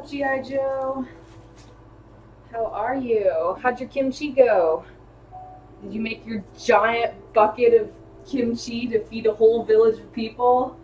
up, G.I. Joe? How are you? How'd your kimchi go? Did you make your giant bucket of kimchi to feed a whole village of people?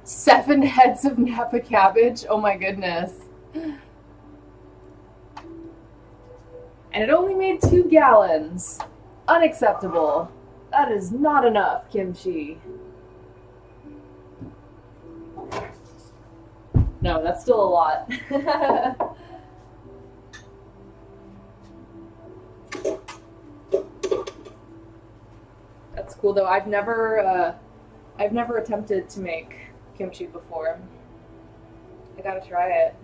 7 heads of Napa cabbage? Oh my goodness. And it only made 2 gallons. Unacceptable. That is not enough kimchi. No, that's still a lot. That's cool though. I've never attempted to make kimchi before. I gotta try it.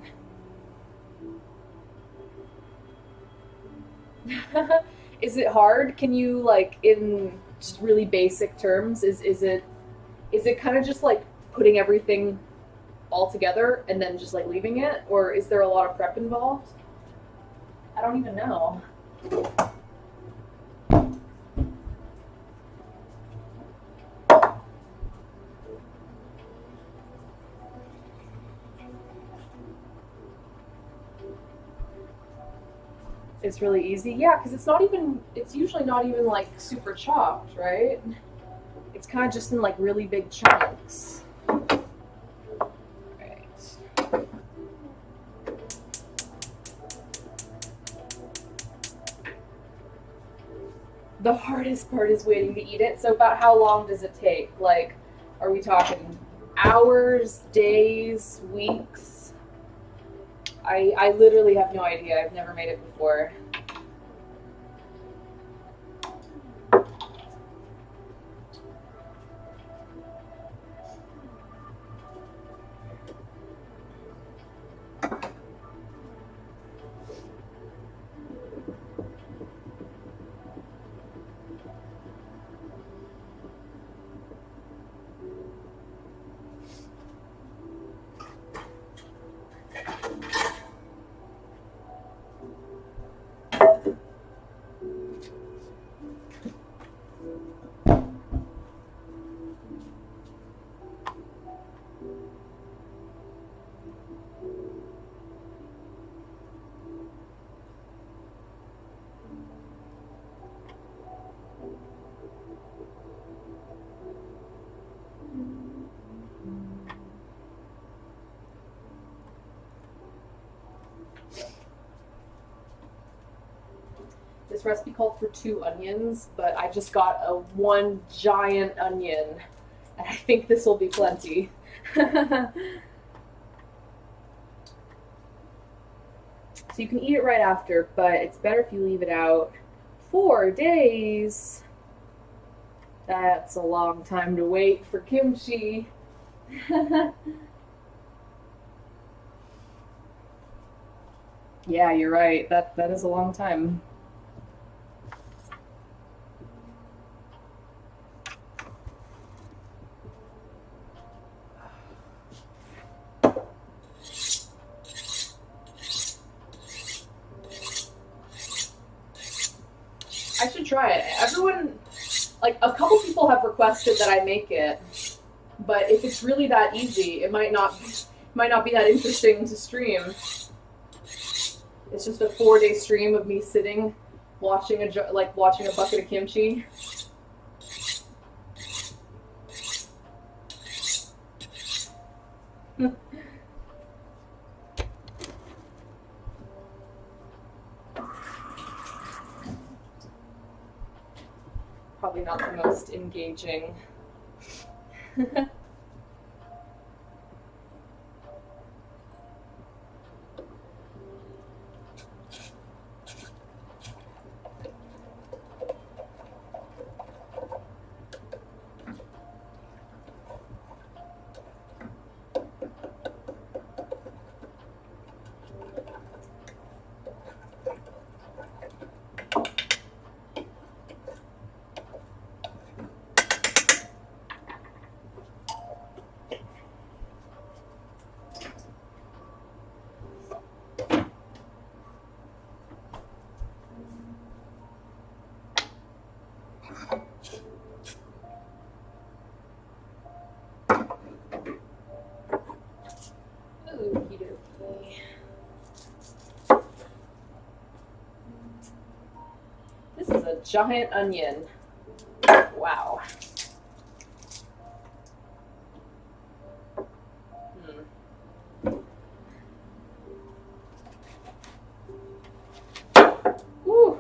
Is it hard? Can you like in just really basic terms? Is it kind of just like putting everything all together and then just like leaving it, or is there a lot of prep involved? I don't even know. It's really easy. Yeah, because it's usually not even like super chopped, right? It's kind of just in like really big chunks. Right. The hardest part is waiting to eat it. So about how long does it take? Like, are we talking hours, days, weeks? I literally have no idea. I've never made it before. This recipe called for 2 onions, but I just got a 1 giant onion, and I think this will be plenty. So you can eat it right after, but it's better if you leave it out 4 days. That's a long time to wait for kimchi. Yeah, you're right. That is a long time. I should try it. Everyone, like a couple people have requested that I make it, but if it's really that easy, it might not be that interesting to stream. It's just a 4-day stream of me sitting, watching watching a bucket of kimchi. Probably not the most engaging Okie dokie. This is a giant onion. Wow. Woo.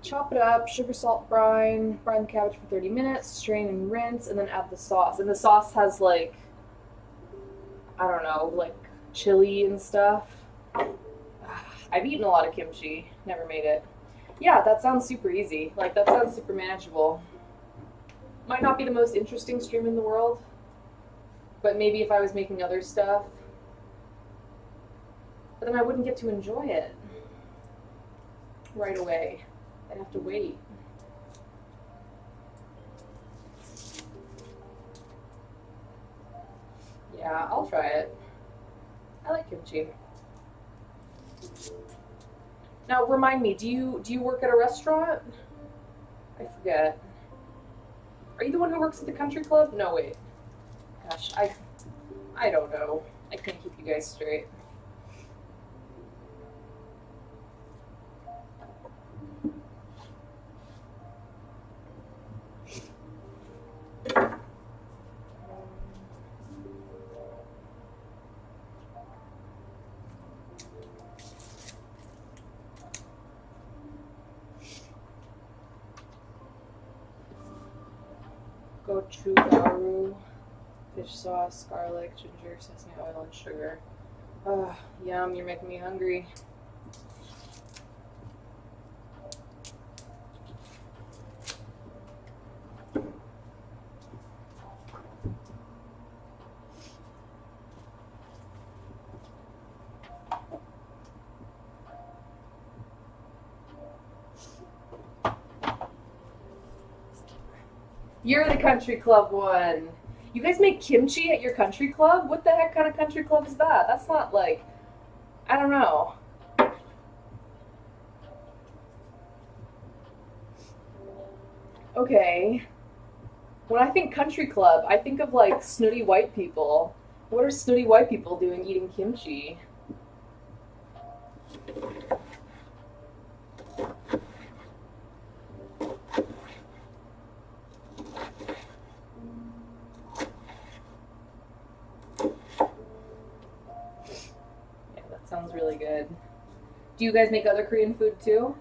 Chop it up, sugar, salt, brine the cabbage for 30 minutes, strain and rinse, and then add the sauce. And the sauce has like, I don't know, like chili and stuff. I've eaten a lot of kimchi, never made it. Yeah, that sounds super easy. Like, that sounds super manageable. Might not be the most interesting stream in the world, but maybe if I was making other stuff. But then I wouldn't get to enjoy it right away. I'd have to wait. Yeah, I'll try it. I like kimchi. Now, remind me, do you work at a restaurant? I forget. Are you the one who works at the country club? No, wait. Gosh, I don't know. I can't keep you guys straight. Gochugaru, fish sauce, garlic, ginger, sesame oil, and sugar. Oh, yum, you're making me hungry. You're the country club one. You guys make kimchi at your country club? What the heck kind of country club is that? That's not like, I don't know. Okay. When I think country club, I think of like snooty white people. What are snooty white people doing eating kimchi? Sounds really good. Do you guys make other Korean food too?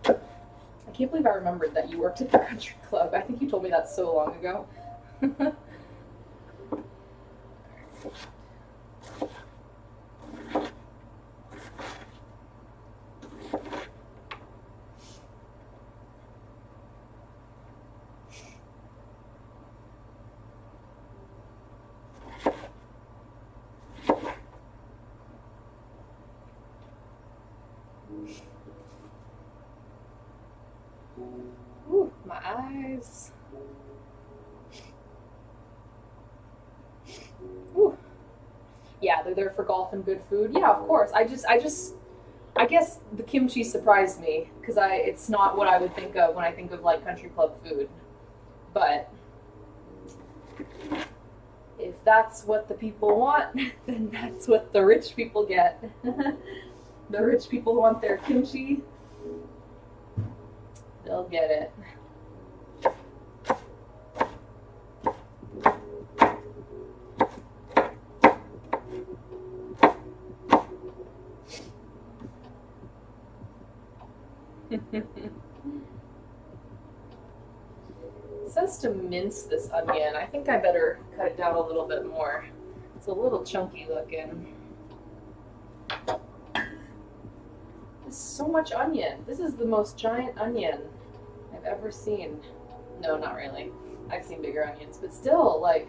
I can't believe I remembered that you worked at the country club. I think you told me that so long ago. Ooh, my eyes. Ooh. Yeah, they're there for golf and good food. Yeah, of course. I guess the kimchi surprised me because it's not what I would think of when I think of like country club food. But if that's what the people want, then that's what the rich people get. The rich people want their kimchi. They'll get it. It says to mince this onion. I think I better cut it down a little bit more. It's a little chunky looking. There's so much onion. This is the most giant onion I've ever seen. No, not really. I've seen bigger onions, but still, like,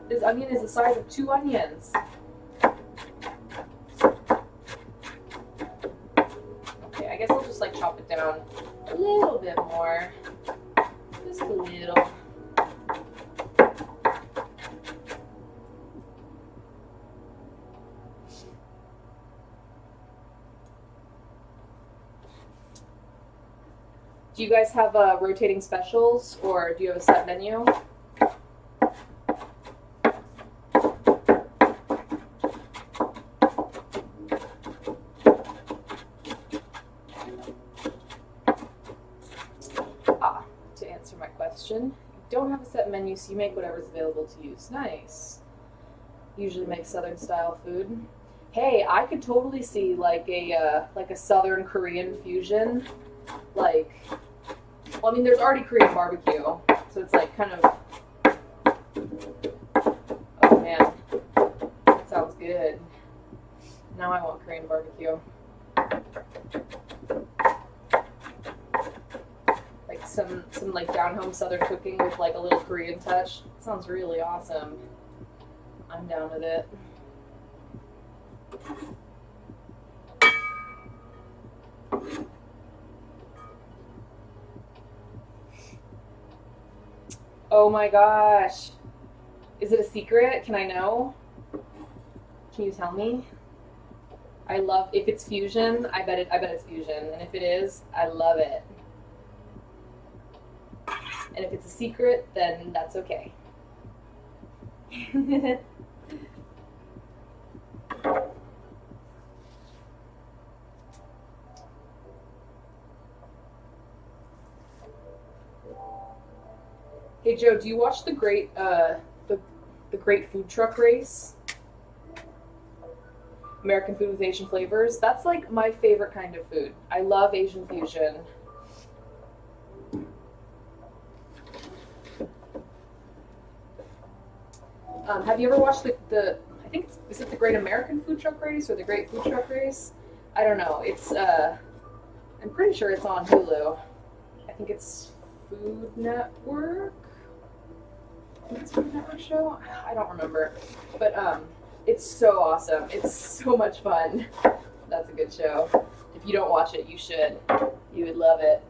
this onion is the size of 2 onions. Okay, I guess I'll just like chop it down a little bit more. Just a little. Do you guys have rotating specials, or do you have a set menu? To answer my question, you don't have a set menu, so you make whatever's available to use. Nice. Usually make Southern style food. Hey, I could totally see like a Southern Korean fusion, like. Well, I mean, there's already Korean barbecue, so it's like kind of. Oh man, that sounds good. Now I want Korean barbecue. Like some like down home Southern cooking with like a little Korean touch. It sounds really awesome. I'm down with it. Oh my gosh. Is it a secret? Can I know? Can you tell me? I love, if it's fusion, I bet it's fusion. And if it is, I love it. And if it's a secret, then that's okay. Hey Joe, do you watch the great Food Truck Race? American Food with Asian Flavors. That's like my favorite kind of food. I love Asian fusion. Have you ever watched the I think is it the Great American Food Truck Race or the Great Food Truck Race? I don't know. It's I'm pretty sure it's on Hulu. I think it's Food Network. I think it's Food Network show. I don't remember, but it's so awesome. It's so much fun. That's a good show. If you don't watch it, you should. You would love it.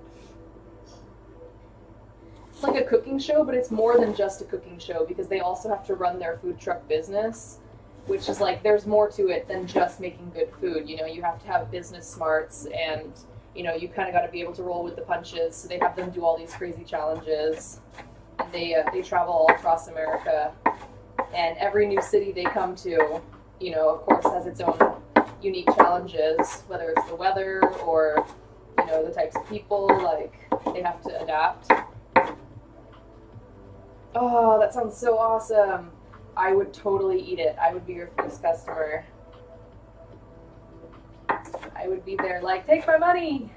It's like a cooking show, but it's more than just a cooking show because they also have to run their food truck business, which is like there's more to it than just making good food. You know, you have to have business smarts and, you know, you kind of got to be able to roll with the punches. So they have them do all these crazy challenges. And they travel all across America. And every new city they come to, you know, of course, has its own unique challenges, whether it's the weather or, you know, the types of people, like, they have to adapt. Oh, that sounds so awesome. I would totally eat it. I would be your first customer. I would be there like, take my money.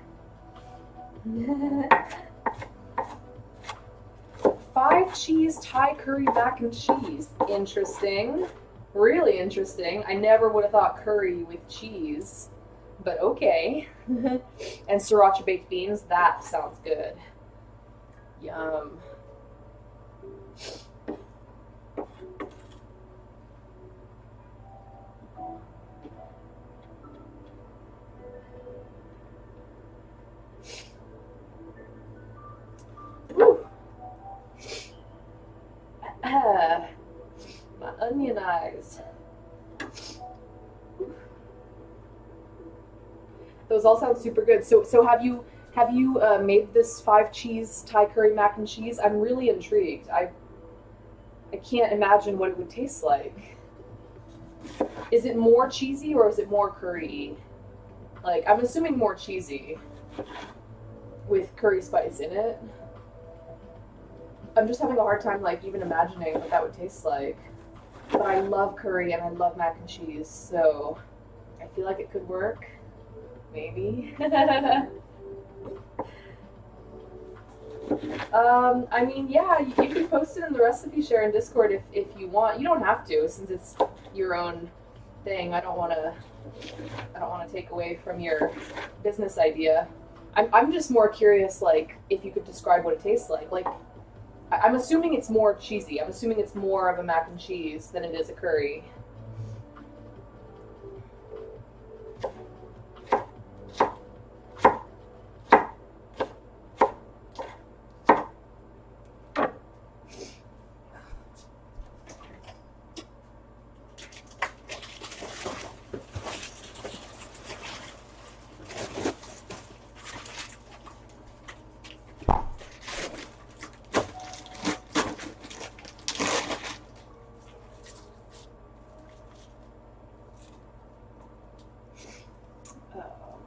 5 cheese Thai curry mac and cheese. Interesting. Really interesting. I never would have thought curry with cheese, but okay. And sriracha baked beans. That sounds good. Yum. My onion eyes. Those all sound super good. So have you made this 5 cheese Thai curry mac and cheese? I'm really intrigued. I can't imagine what it would taste like. Is it more cheesy or is it more curry? Like, I'm assuming more cheesy with curry spice in it. I'm just having a hard time, like, even imagining what that would taste like. But I love curry and I love mac and cheese, so I feel like it could work. Maybe. I mean, yeah, you can post it in the recipe share in Discord if you want. You don't have to, since it's your own thing. I don't want to take away from your business idea. I'm just more curious, like, if you could describe what it tastes like. Like, I'm assuming it's more cheesy. I'm assuming it's more of a mac and cheese than it is a curry.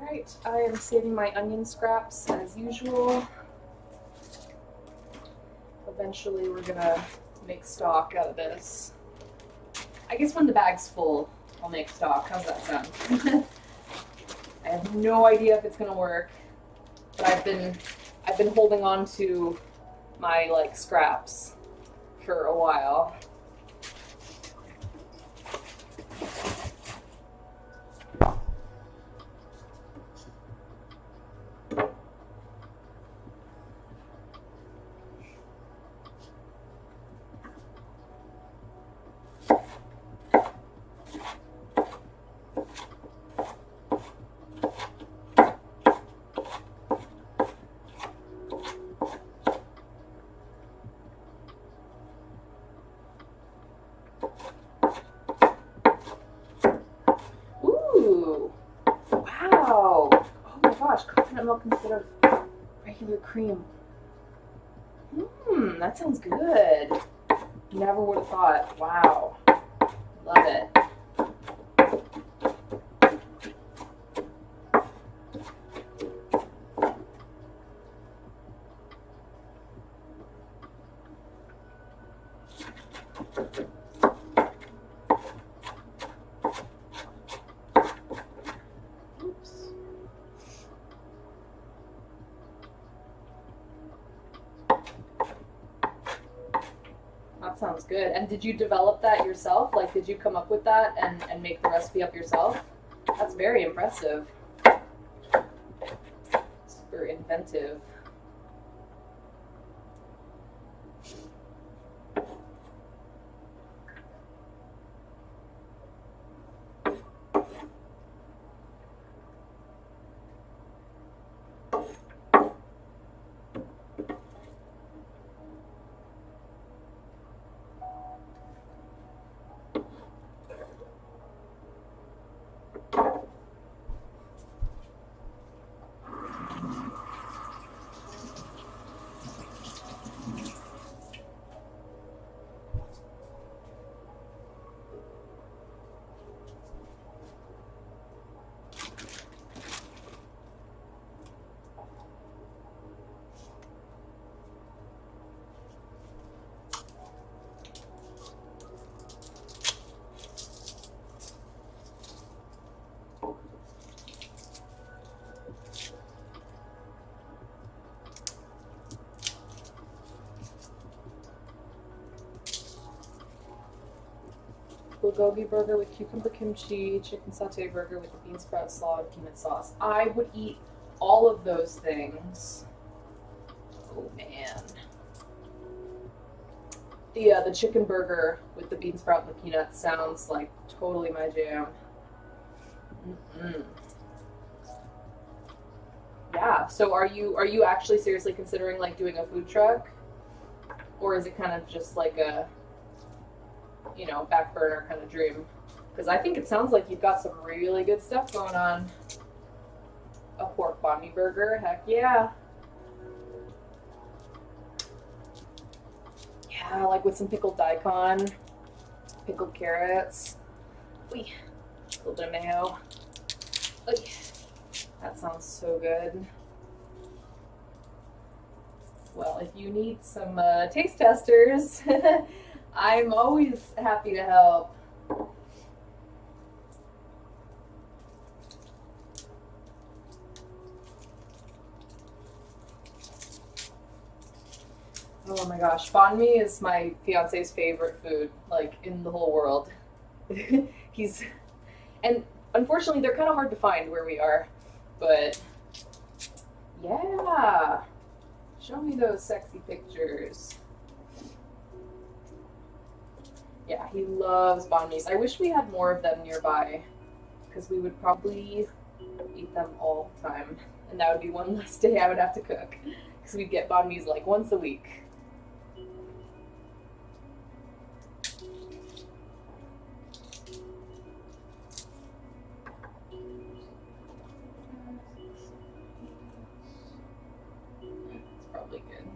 Alright, I am saving my onion scraps as usual. Eventually we're gonna make stock out of this. I guess when the bag's full, I'll make stock. How's that sound? I have no idea if it's gonna work, but I've been holding on to my like scraps for a while. Coconut milk instead of regular cream. That sounds good. Never would have thought. Wow. Love it. That sounds good. And did you develop that yourself? Like, did you come up with that and make the recipe up yourself? That's very impressive. Super inventive. Bulgogi burger with cucumber kimchi, chicken sauté burger with the bean sprout slaw and peanut sauce. I would eat all of those things. Oh man. The chicken burger with the bean sprout and the peanuts sounds like totally my jam. Yeah, so are you actually seriously considering like doing a food truck? Or is it kind of just like a, you know, back burner kind of dream? Because I think it sounds like you've got some really good stuff going on. A pork banh burger, heck yeah. Yeah, like with some pickled daikon, pickled carrots. Ooh, a little bit of mayo. Ooh, that sounds so good. Well, if you need some taste testers, I'm always happy to help. Oh my gosh, banh mi is my fiance's favorite food, like in the whole world. He's and unfortunately they're kind of hard to find where we are, but yeah, show me those sexy pictures. Yeah, he loves banh mi's. I wish we had more of them nearby because we would probably eat them all the time, and that would be one less day I would have to cook because we'd get banh mi's like once a week. It's probably good.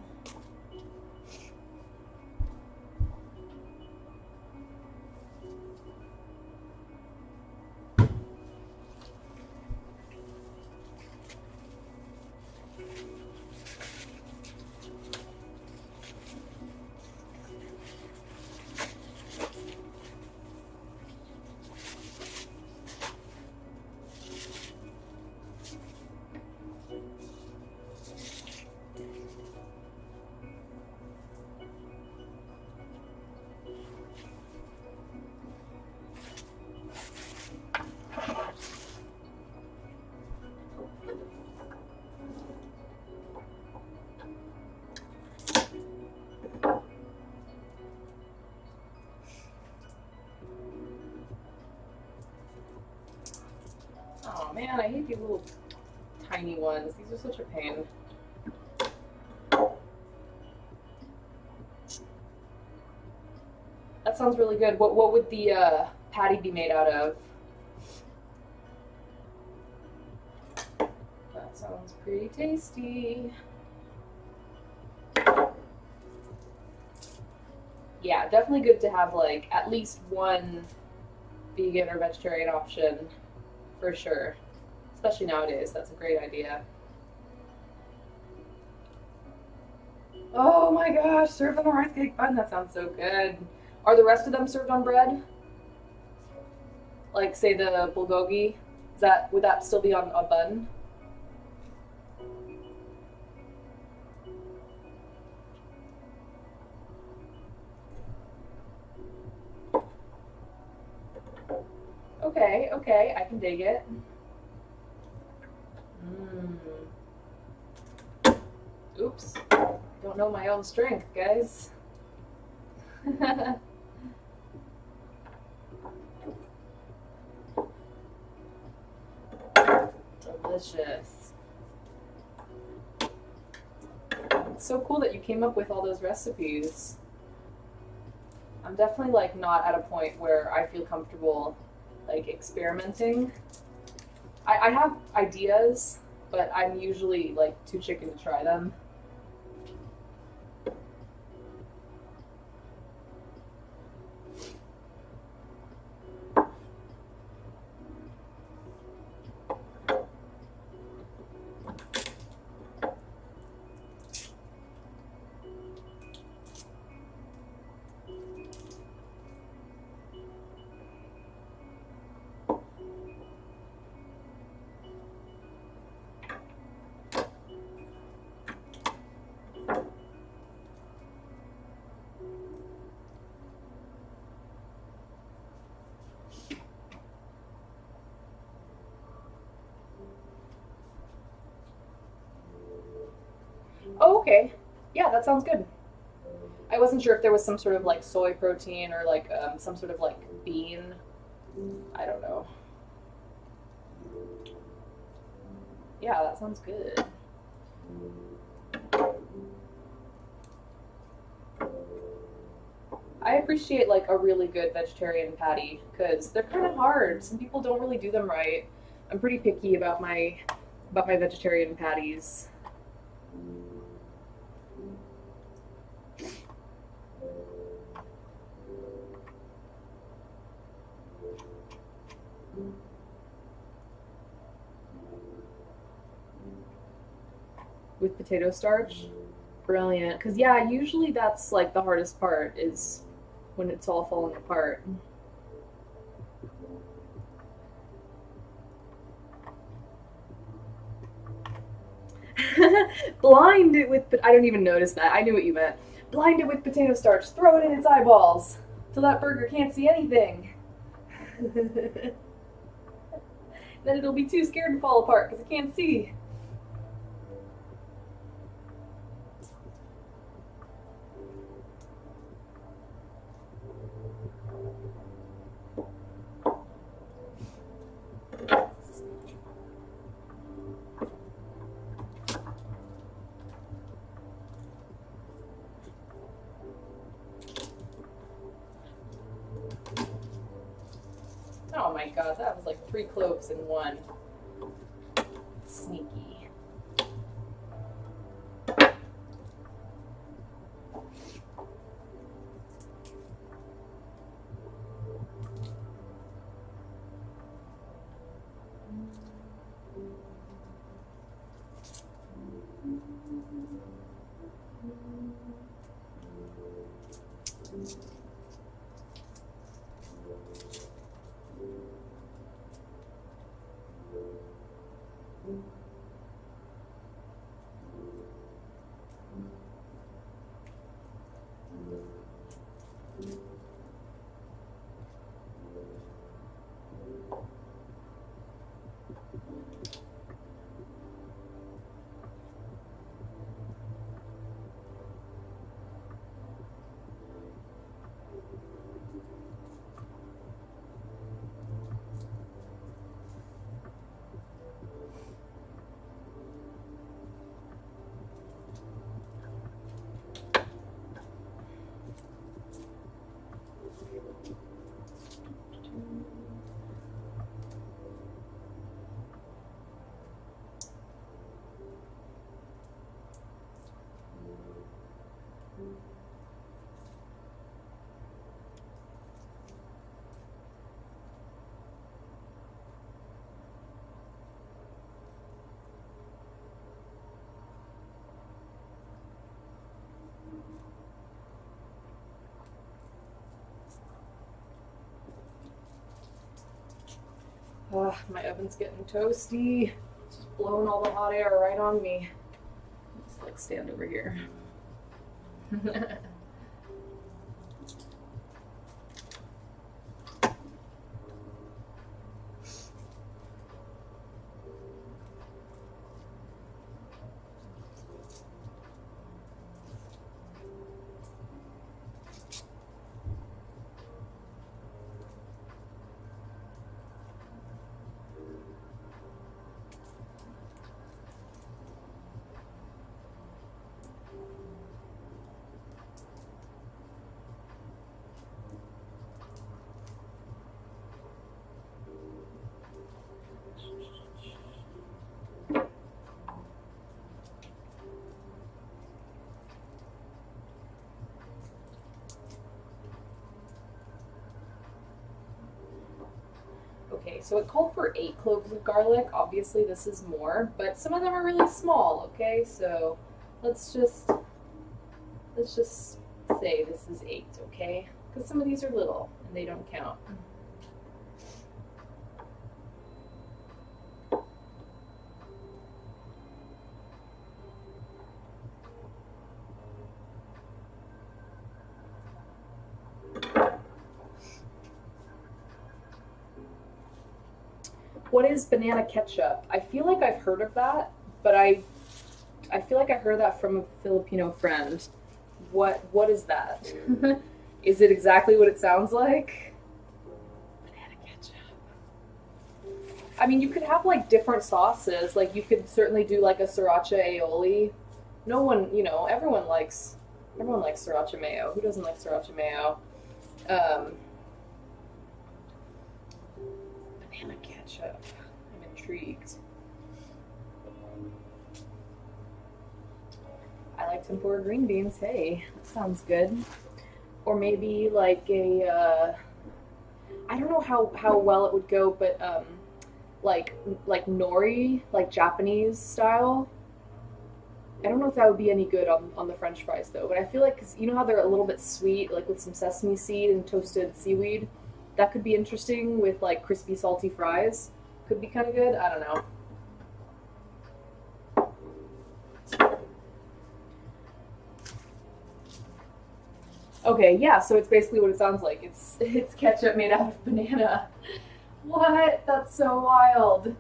Oh man, I hate these little tiny ones. These are such a pain. That sounds really good. What would the patty be made out of? That sounds pretty tasty. Yeah, definitely good to have like at least one vegan or vegetarian option for sure. Especially nowadays, that's a great idea. Oh my gosh, served on a rice cake bun. That sounds so good. Are the rest of them served on bread? Like say the bulgogi? Is that would that still be on a bun? Okay, okay, I can dig it. Mm. Oops. Don't know my own strength, guys. Delicious. It's so cool that you came up with all those recipes. I'm definitely like not at a point where I feel comfortable like experimenting. I have ideas, but I'm usually like too chicken to try them. Oh, okay. Yeah, that sounds good. I wasn't sure if there was some sort of like soy protein or like some sort of like bean. I don't know. Yeah, that sounds good. I appreciate like a really good vegetarian patty because they're kind of hard. Some people don't really do them right. I'm pretty picky about my vegetarian patties. With potato starch. Brilliant. Because, yeah, usually that's like the hardest part is when it's all falling apart. Blind with, but I don't even notice that. I knew what you meant. Blind it with potato starch. Throw it in its eyeballs till that burger can't see anything. Then it'll be too scared to fall apart because it can't see. Oh my god, that was like 3 cloves in one. Sneaky. Oh, my oven's getting toasty. It's just blowing all the hot air right on me. Just like stand over here. Okay, so it called for 8 cloves of garlic. Obviously, this is more, but some of them are really small. Okay, so let's just say this is 8. Okay, because some of these are little and they don't count. What is banana ketchup? I feel like I've heard of that, but I feel like I heard that from a Filipino friend. What is that? Is it exactly what it sounds like? Banana ketchup. I mean, you could have like different sauces. Like you could certainly do like a sriracha aioli. No one, everyone likes sriracha mayo. Who doesn't like sriracha mayo? Banana ketchup. I'm intrigued. I like tempura green beans. Hey, that sounds good. Or maybe like I don't know how well it would go, but like nori, like Japanese style. I don't know if that would be any good on the French fries though. But I feel like, 'cause you know how they're a little bit sweet, like with some sesame seed and toasted seaweed. That could be interesting with like crispy, salty fries. Could be kind of good. I don't know. Okay, yeah, so it's basically what it sounds like. It's ketchup made out of banana. What? That's so wild.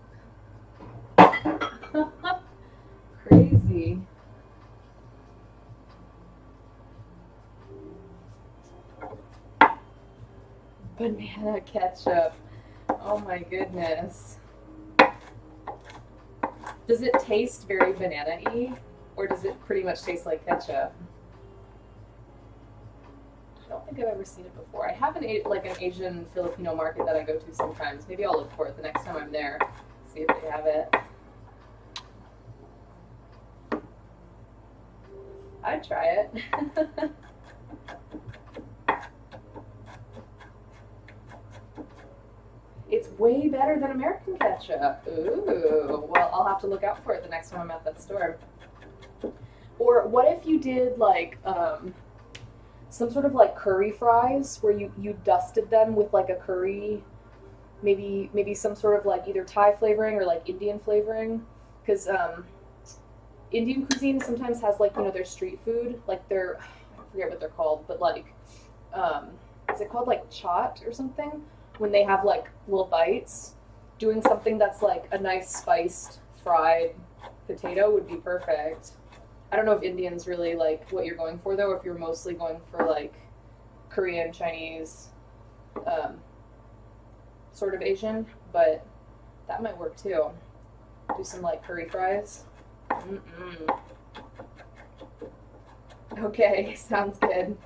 Crazy. Banana ketchup. Oh my goodness. Does it taste very banana-y? Or does it pretty much taste like ketchup? I don't think I've ever seen it before. I have an Asian Filipino market that I go to sometimes. Maybe I'll look for it the next time I'm there. See if they have it. I'd try it. It's way better than American ketchup. Ooh, well, I'll have to look out for it the next time I'm at that store. Or what if you did like some sort of like curry fries where you dusted them with like a curry, maybe some sort of like either Thai flavoring or like Indian flavoring, because Indian cuisine sometimes has like their street food, like their I forget what they're called, but like is it called like chaat or something? When they have like little bites, doing something that's like a nice spiced fried potato would be perfect. I don't know if Indian's really like what you're going for though, or if you're mostly going for like Korean, Chinese, sort of Asian, but that might work too. Do some like curry fries. Mm-mm. Okay, sounds good.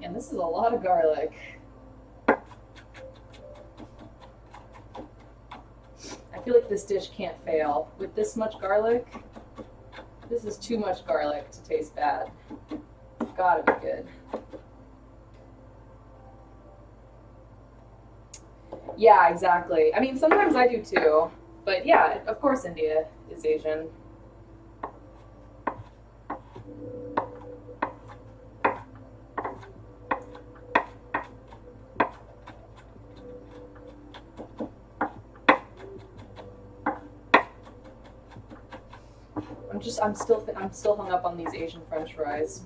And this is a lot of garlic. I feel like this dish can't fail. With this much garlic, this is too much garlic to taste bad. It's gotta be good. Yeah, exactly. I mean, sometimes I do too. But yeah, of course India is Asian. I'm still hung up on these Asian French fries.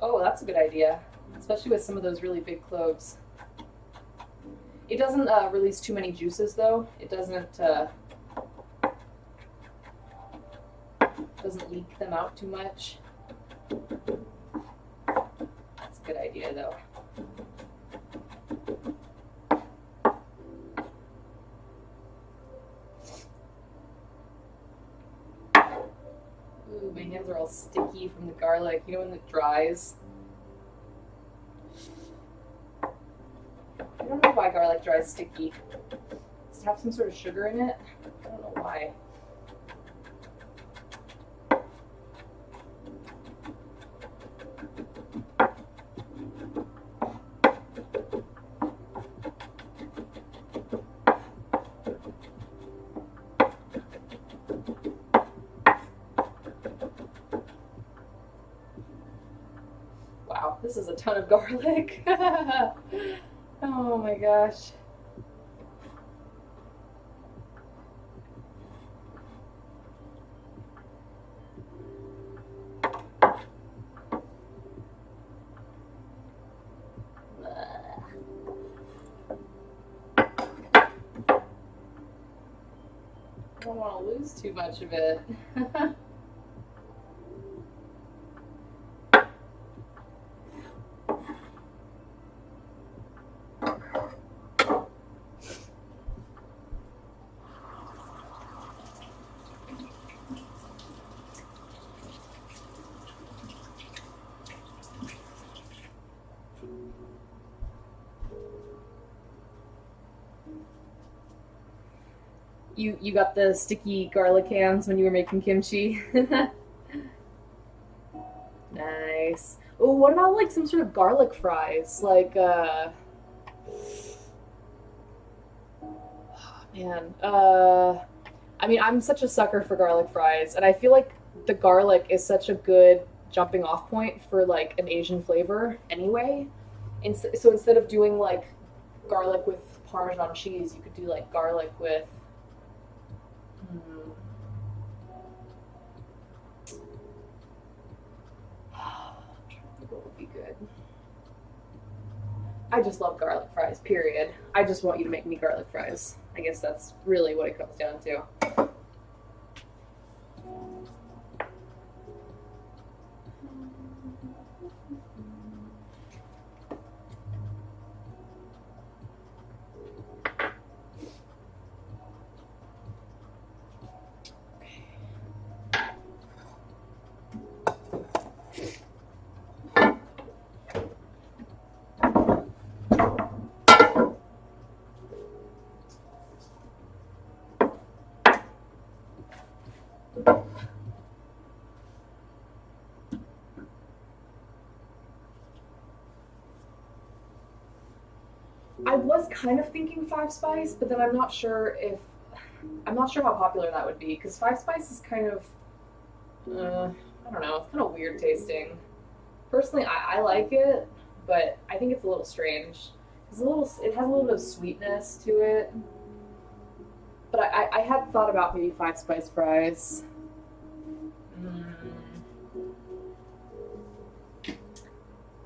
Oh, that's a good idea, especially with some of those really big cloves. It doesn't release too many juices, though. It doesn't leak them out too much. That's a good idea, though. Ooh, my hands are all sticky from the garlic. You know when it dries? I don't know why garlic dries sticky. Does it have some sort of sugar in it? I don't know why. Wow, this is a ton of garlic. Oh my gosh. I don't want to lose too much of it. You got the sticky garlic hands when you were making kimchi. Nice. Oh, what about like some sort of garlic fries? Like man, I mean, I'm such a sucker for garlic fries, and I feel like the garlic is such a good jumping off point for like an Asian flavor anyway. And so instead of doing like garlic with Parmesan cheese, you could do like garlic with hmm, I'm trying to think what would be good. I just love garlic fries, period. I just want you to make me garlic fries. I guess that's really what it comes down to. I was kind of thinking Five Spice, but then I'm not sure how popular that would be because Five Spice is kind of I don't know, it's kind of weird tasting. Personally, I like it, but I think it's a little strange. It has a little bit of sweetness to it. But I had thought about maybe Five Spice fries. Mm,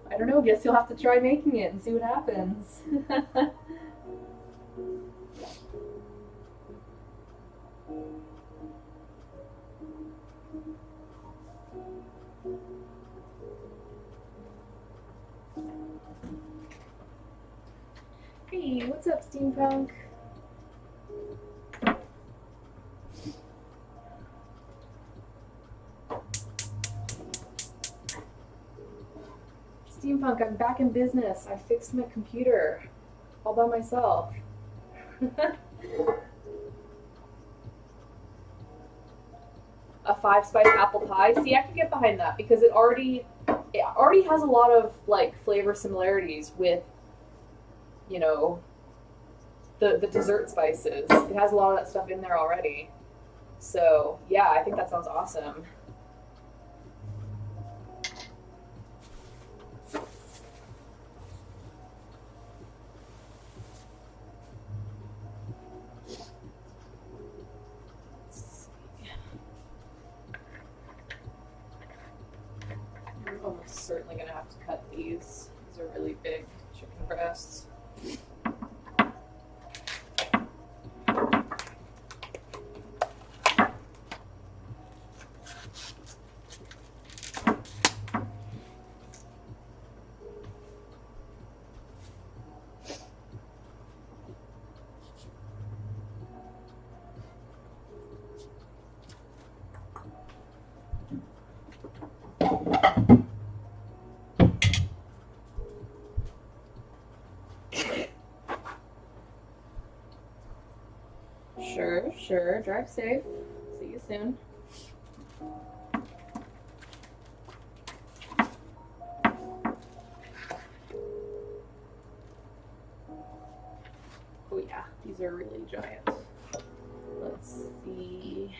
I don't know. Guess you'll have to try making it and see what happens. Hey, what's up, Steampunk? Steampunk, I'm back in business. I fixed my computer all by myself. A Five Spice apple pie. See, I can get behind that because it already has a lot of like flavor similarities with, you know, the dessert spices. It has a lot of that stuff in there already. So yeah, I think that sounds awesome. I'm almost certainly gonna have to cut these. These are really big chicken breasts. Sure, sure. Drive safe. See you soon. Oh yeah, these are really giant. Let's see.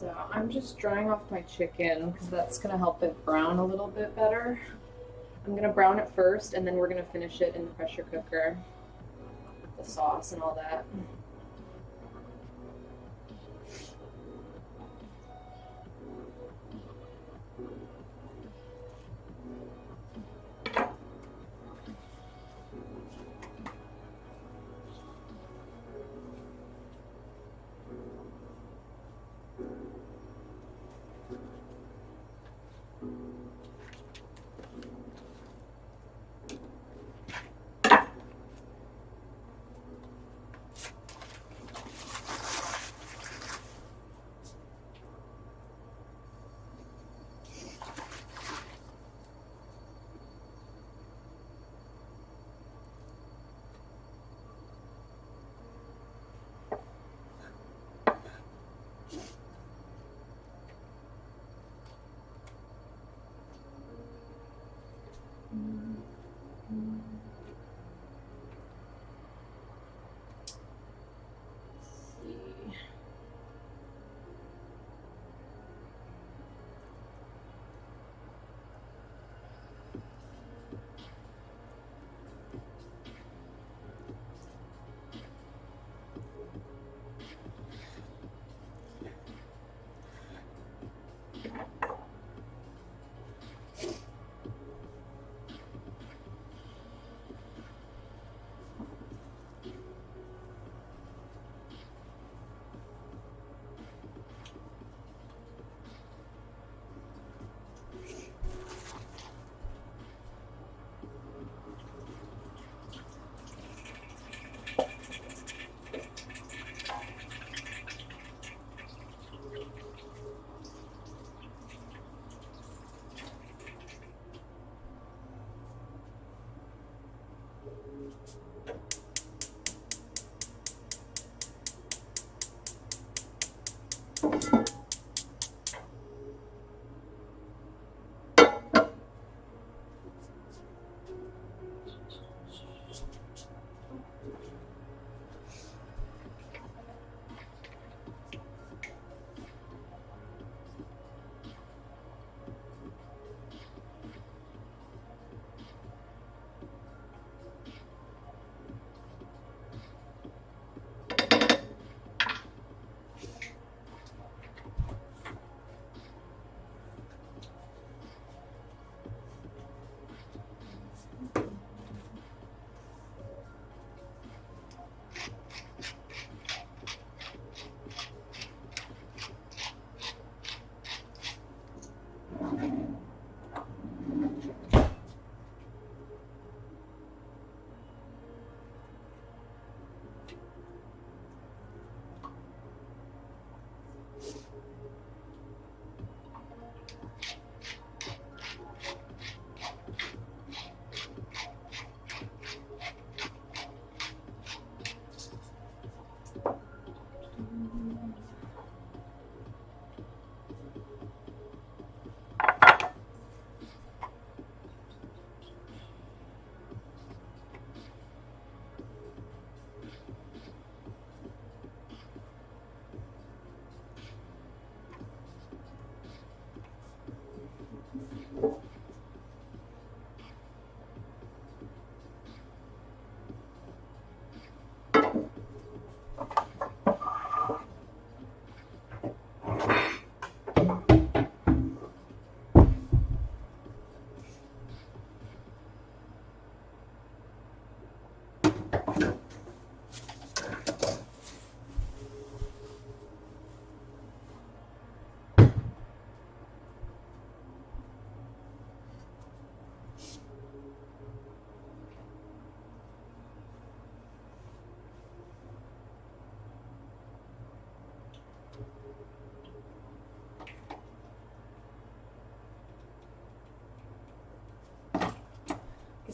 So I'm just drying off my chicken because that's going to help it brown a little bit better. I'm going to brown it first and then we're going to finish it in the pressure cooker. The sauce and all that.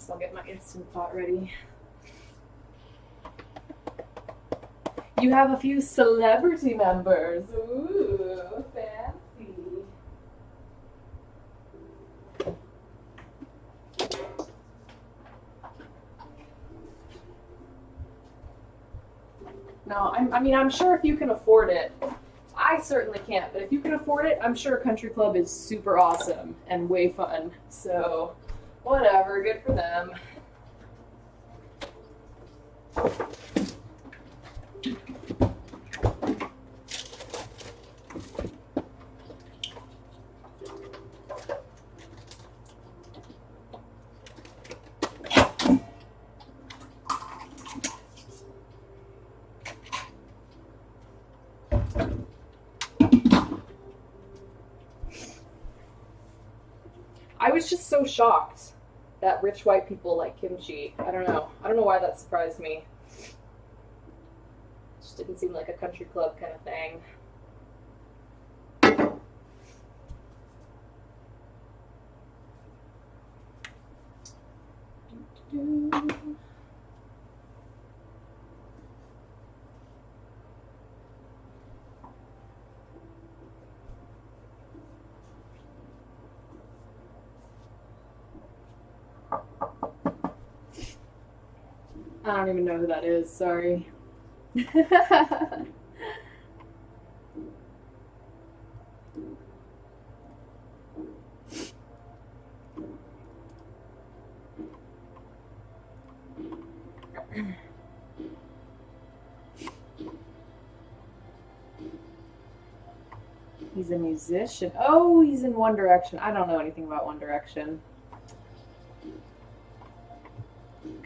I'll get my Instant Pot ready. You have a few celebrity members. Ooh, fancy. No, I'm sure if you can afford it, I certainly can't, but if you can afford it, I'm sure Country Club is super awesome and way fun. So, whatever, good for them. I was just so shocked that rich white people like kimchi. I don't know why that surprised me. It just didn't seem like a Country Club kind of thing. I don't even know who that is, sorry. He's a musician. Oh, he's in One Direction. I don't know anything about One Direction.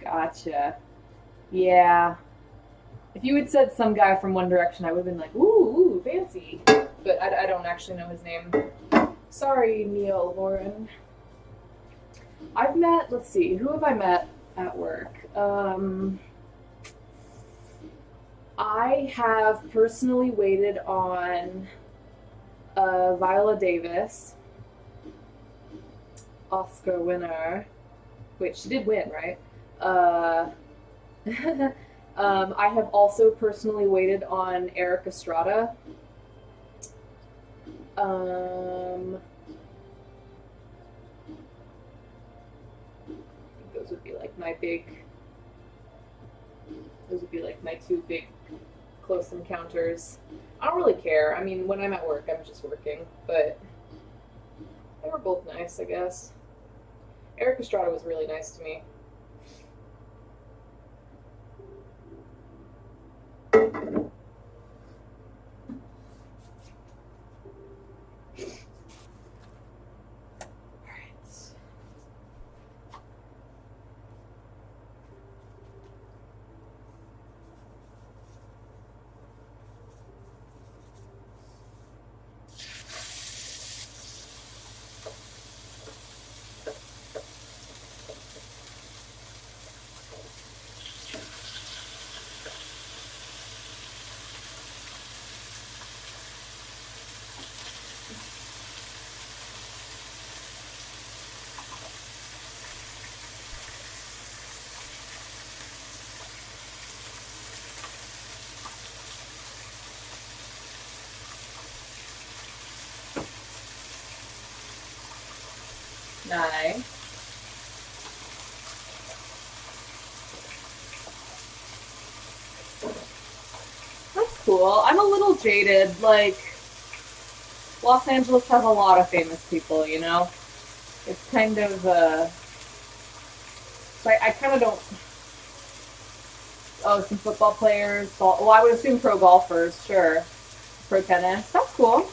Gotcha. Yeah. If you had said some guy from One Direction, I would have been like, ooh, fancy. But I don't actually know his name. Sorry, Neil Lauren. I've met, let's see, who have I met at work? I have personally waited on Viola Davis, Oscar winner. Wait, she did win, right? I have also personally waited on Eric Estrada. Those would be like my two big close encounters. I don't really care. I mean, when I'm at work, I'm just working, but they were both nice, I guess. Eric Estrada was really nice to me. Nice. That's cool. I'm a little jaded. Like, Los Angeles has a lot of famous people, you know? It's kind of, so I kind of don't. Oh, some football players. Well, I would assume pro golfers, sure. Pro tennis. That's cool.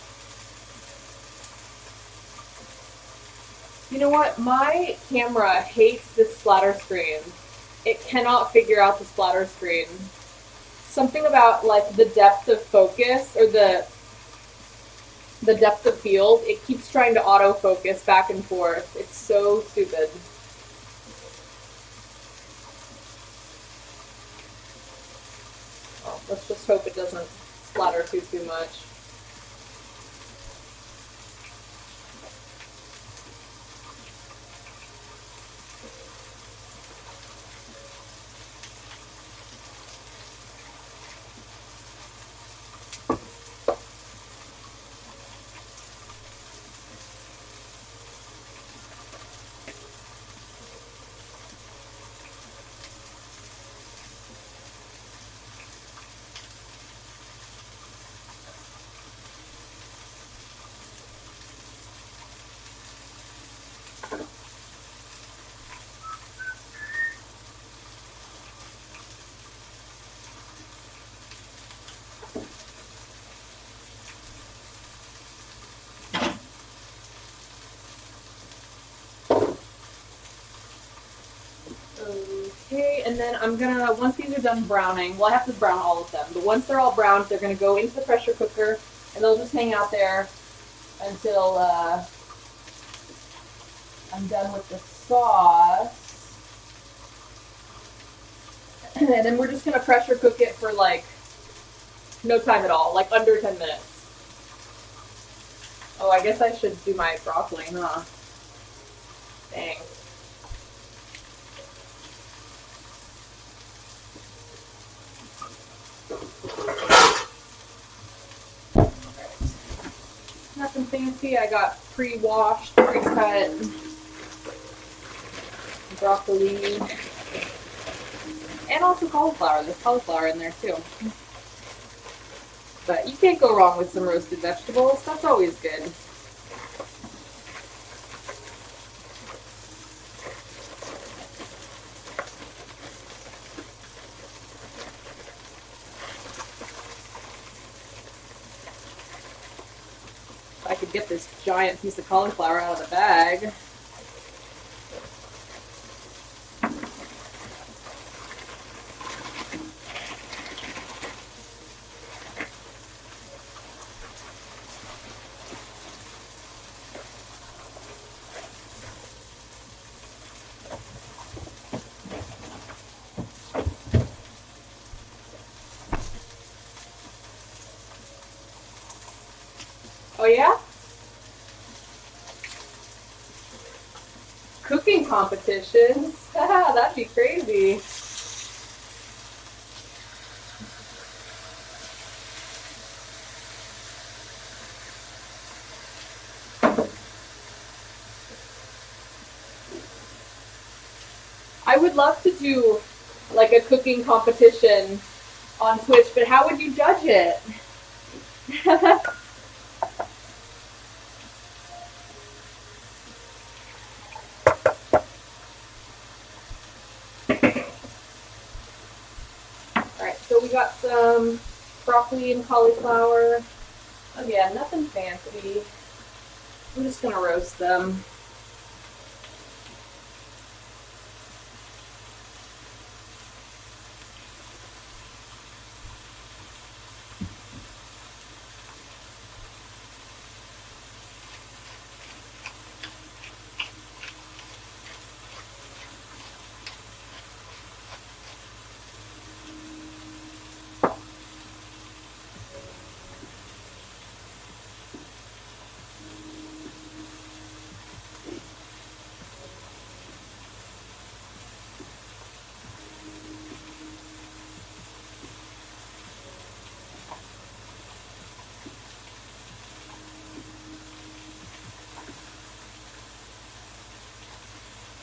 You know what? My camera hates this splatter screen. It cannot figure out the splatter screen. Something about like the depth of focus or the depth of field, it keeps trying to autofocus back and forth. It's so stupid. Oh, let's just hope it doesn't splatter too much. then I'm gonna, once these are done browning, well, I have to brown all of them, but once they're all browned, they're gonna go into the pressure cooker, and they'll just hang out there until I'm done with the sauce. And then we're just gonna pressure cook it for like no time at all, like under 10 minutes. Oh, I guess I should do my broccoli, huh? Dang. Nothing fancy. I got pre-washed, pre-cut broccoli. And also cauliflower. There's cauliflower in there too. But you can't go wrong with some roasted vegetables. That's always good. If I could get this giant piece of cauliflower out of the bag. Oh yeah? Cooking competitions? That'd be crazy. I would love to do like a cooking competition on Twitch, but how would you judge it? Alright, so we got some broccoli and cauliflower. Again, nothing fancy. I'm just gonna roast them.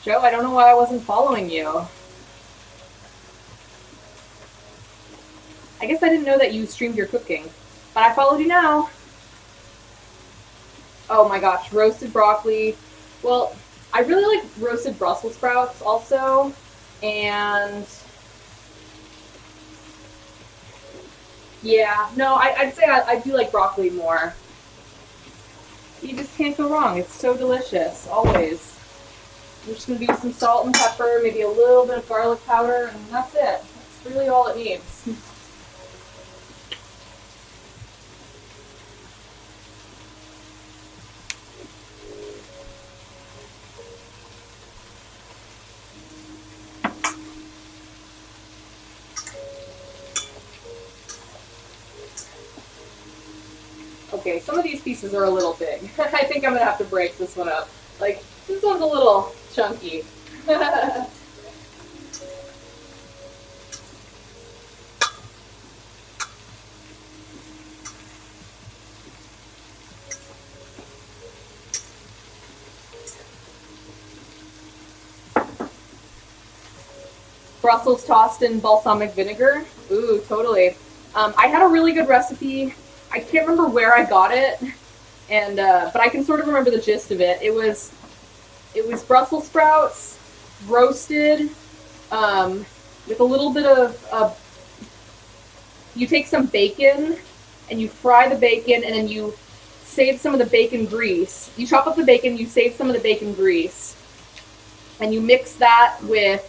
Joe, I don't know why I wasn't following you. I guess I didn't know that you streamed your cooking, but I followed you now. Oh my gosh, roasted broccoli. Well, I really like roasted Brussels sprouts also, and yeah, no, I'd say I do like broccoli more. You just can't go wrong. It's so delicious, always. I'm just going to do some salt and pepper, maybe a little bit of garlic powder, and that's it. That's really all it needs. Okay, some of these pieces are a little big. I think I'm going to have to break this one up. Like, this one's a little chunky. Brussels tossed in balsamic vinegar. Ooh, totally. I had a really good recipe. I can't remember where I got it, and but I can sort of remember the gist of it. It was Brussels sprouts roasted with a little bit of you take some bacon and you fry the bacon, and then you save some of the bacon grease. You chop up the bacon, you save some of the bacon grease, and you mix that with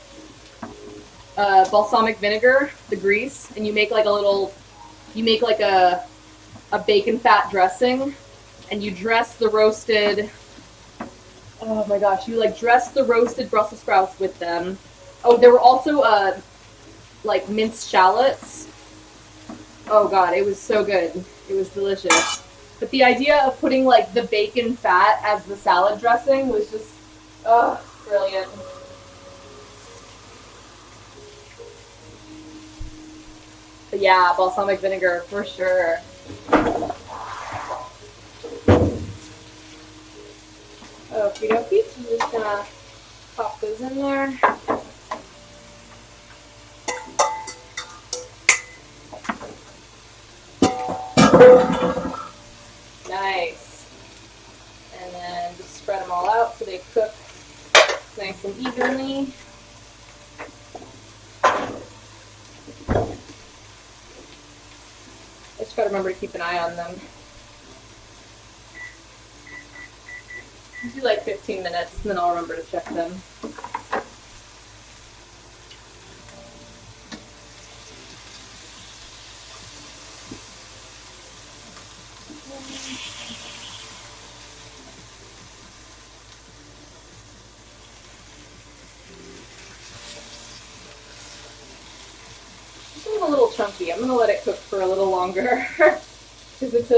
balsamic vinegar, the grease, and you make like a bacon fat dressing, and you dress the roasted. Oh my gosh, you like dress the roasted Brussels sprouts with them. Oh, there were also like minced shallots. Oh god, it was so good. It was delicious. But the idea of putting like the bacon fat as the salad dressing was just, brilliant. But yeah, balsamic vinegar for sure. Okie dokie. I'm just gonna pop those in there. Nice. And then just spread them all out so they cook nice and evenly. I just gotta remember to keep an eye on them. Do like 15 minutes, and then I'll remember to check them. This is a little chunky. I'm gonna let it cook for a little longer because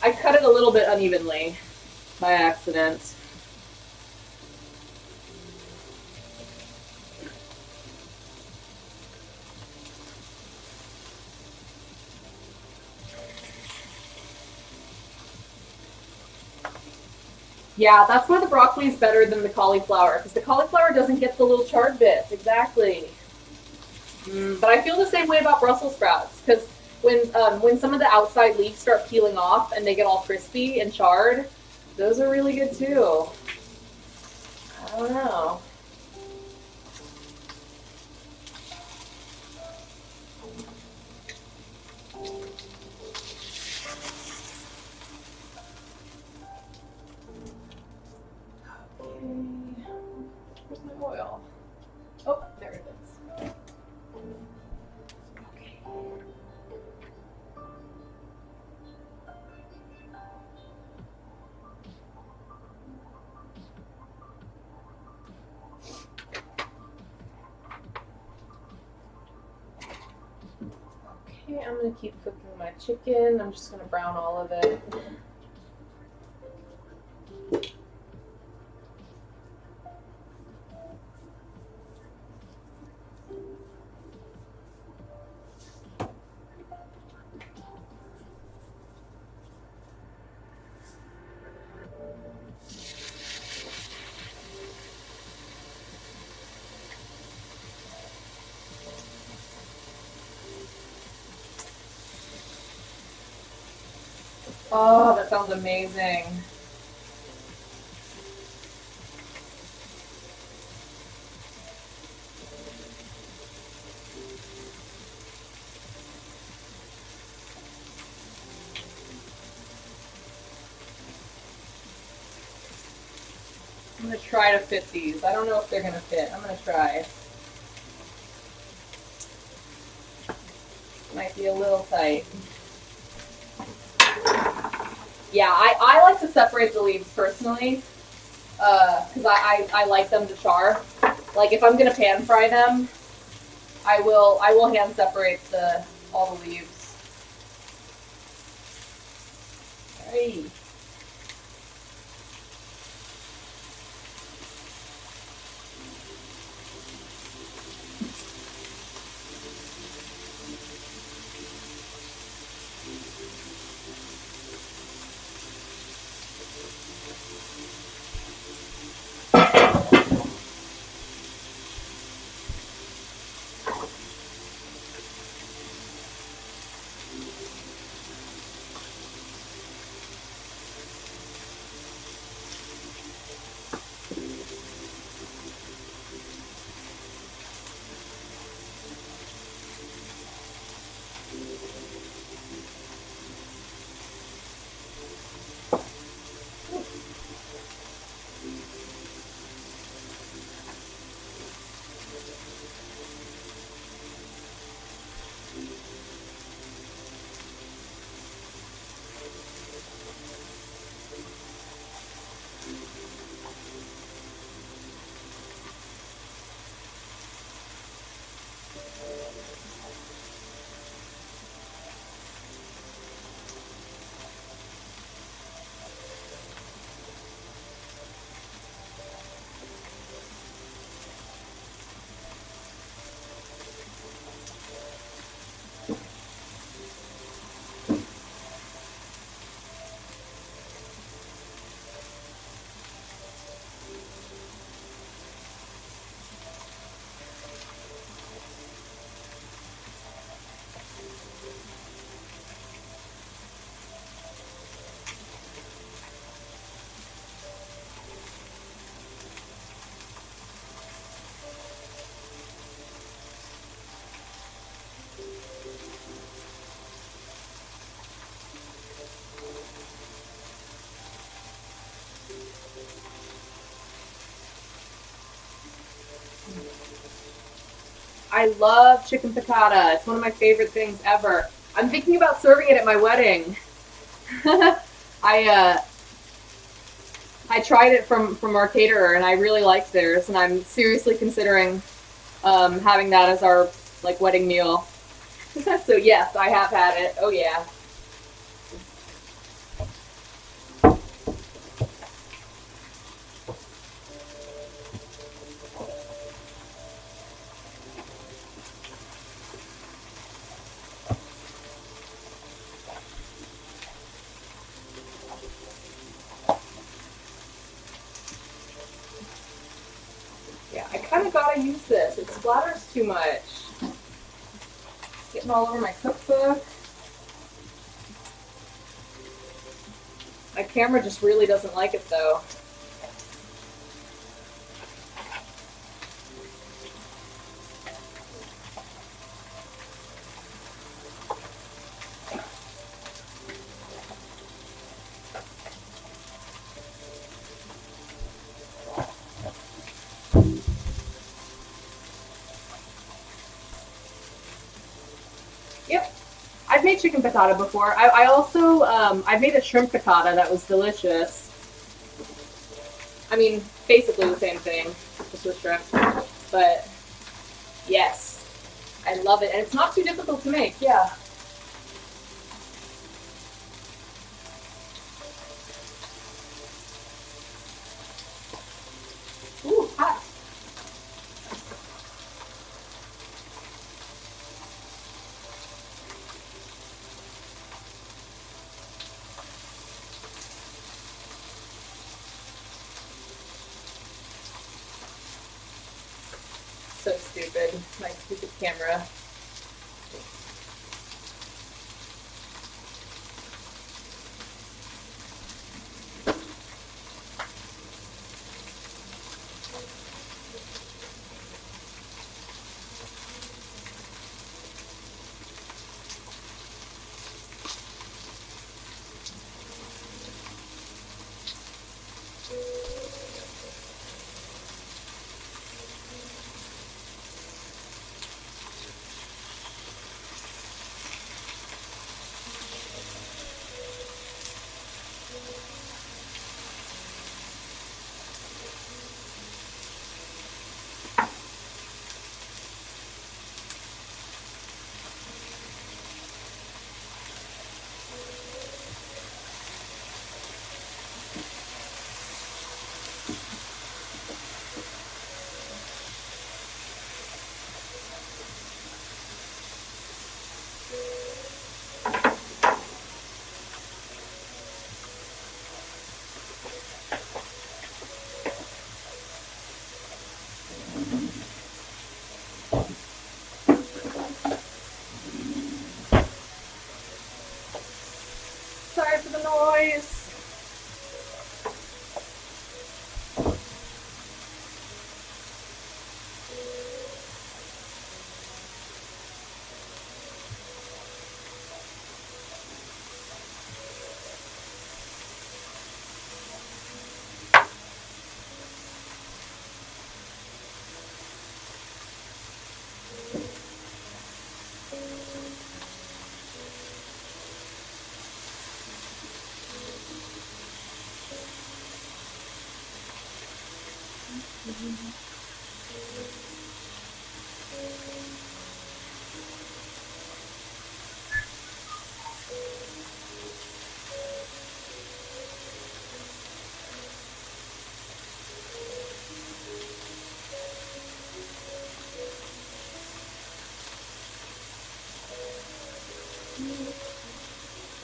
I cut it a little bit unevenly by accident. Yeah, that's why the broccoli is better than the cauliflower, because the cauliflower doesn't get the little charred bits. Exactly. But I feel the same way about Brussels sprouts, because when some of the outside leaves start peeling off and they get all crispy and charred, those are really good too. I don't know. Where's my oil? Oh, there it is. Okay. Okay, I'm gonna keep cooking my chicken. I'm just gonna brown all of it. Oh, that sounds amazing. I'm gonna try to fit these. I don't know if they're gonna fit. I'm gonna try. Might be a little tight. Yeah, I like to separate the leaves personally, because I like them to char. Like if I'm gonna pan fry them, I will hand separate all the leaves. Hey. I love chicken piccata. It's one of my favorite things ever. I'm thinking about serving it at my wedding. I I tried it from our caterer and I really liked theirs, and I'm seriously considering having that as our like wedding meal. So yes, I have had it. Oh yeah. Yeah, I kind of gotta use this. It splatters too much. It's getting all over my cookbook. My camera just really doesn't like it though. Yep. I've made chicken piccata before. I also, I've made a shrimp piccata that was delicious. I mean, basically the same thing, just with shrimp. But, yes. I love it. And it's not too difficult to make, yeah. Ooh, hot. So stupid. My stupid camera. Sorry for the noise.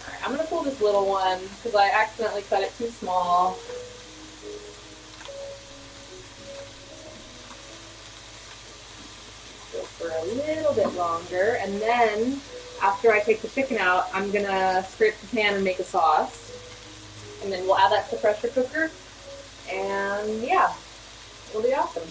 Alright, I'm gonna pull this little one because I accidentally cut it too small. Go for a little bit longer, and then after I take the chicken out, I'm gonna scrape the pan and make a sauce. And then we'll add that to the pressure cooker. And yeah, it'll be awesome.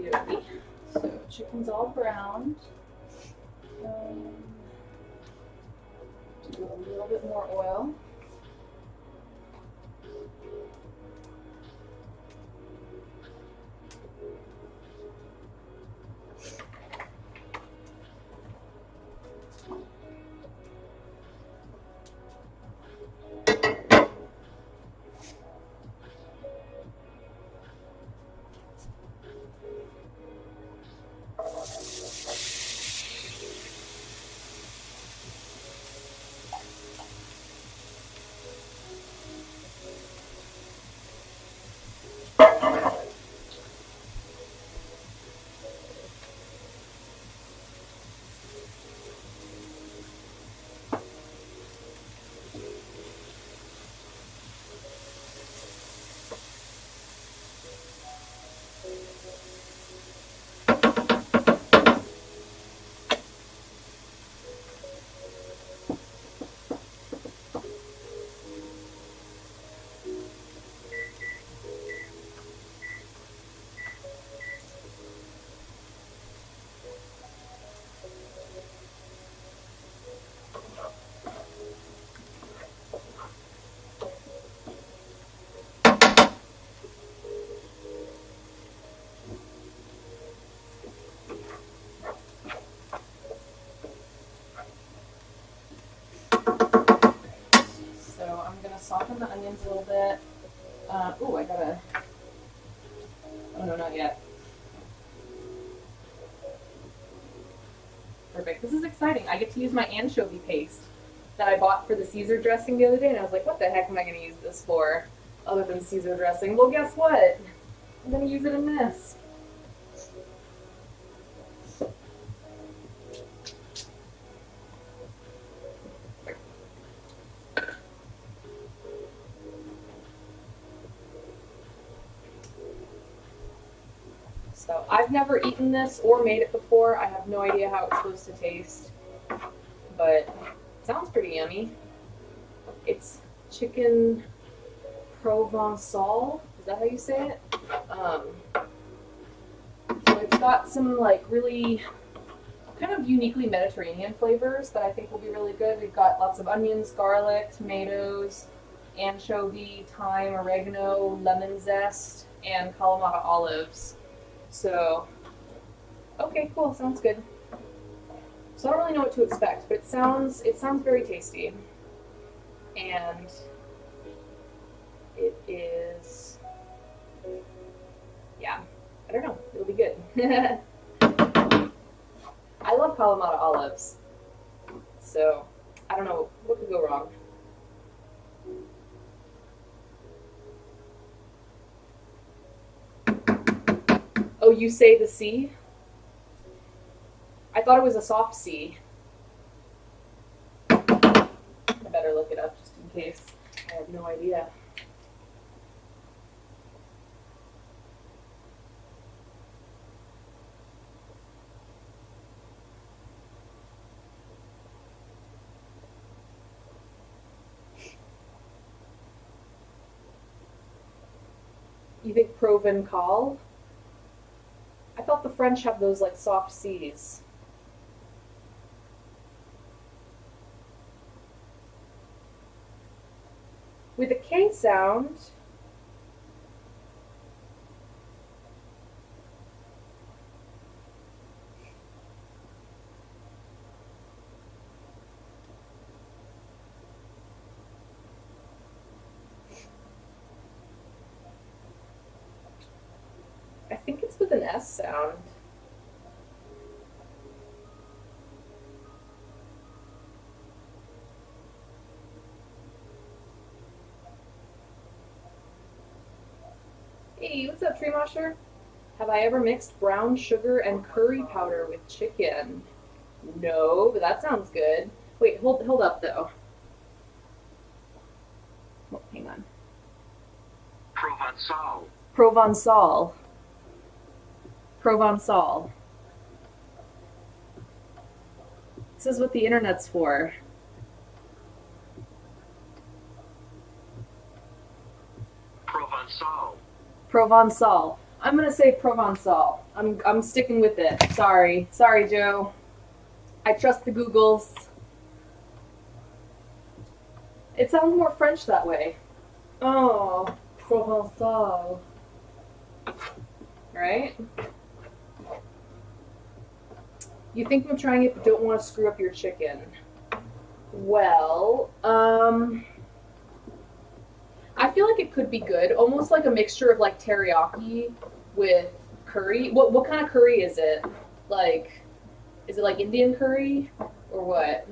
Okey-dokey. So chicken's all browned. Do a little bit more oil. So I'm gonna soften the onions a little bit. Ooh, I gotta. Oh no, not yet. Perfect. This is exciting. I get to use my anchovy paste that I bought for the Caesar dressing the other day, and I was like, what the heck am I going to use this for other than Caesar dressing? Well, guess what? I'm going to use it in this. So I've never eaten this or made it before. I have no idea how it's supposed to taste, but it sounds pretty yummy. It's chicken Provencal. Is that how you say it? So it's got some like really kind of uniquely Mediterranean flavors that I think will be really good. We've got lots of onions, garlic, tomatoes, anchovy, thyme, oregano, lemon zest, and Kalamata olives. So, okay, cool, sounds good. So I don't really know what to expect, but it sounds very tasty. And it is, yeah, I don't know, it'll be good. I love Kalamata olives, so I don't know what could go wrong. Oh, you say the C? I thought it was a soft C. I better look it up just in case. I have no idea. You think Provencal? I thought the French have those like soft C's. With a K sound. I think it's with an S sound. Hey, what's up, Tree Mosher? Have I ever mixed brown sugar and curry powder with chicken? No, but that sounds good. Wait, hold up though. Oh, hang on. Provencal. Provencal. Provencal. This is what the internet's for. Provencal. Provencal. I'm gonna say Provencal. I'm sticking with it. Sorry, Joe. I trust the Googles. It sounds more French that way. Oh, Provencal. Right? You think I'm trying it but don't want to screw up your chicken. Well, I feel like it could be good. Almost like a mixture of like teriyaki with curry. What kind of curry is it? Like, is it like Indian curry or what?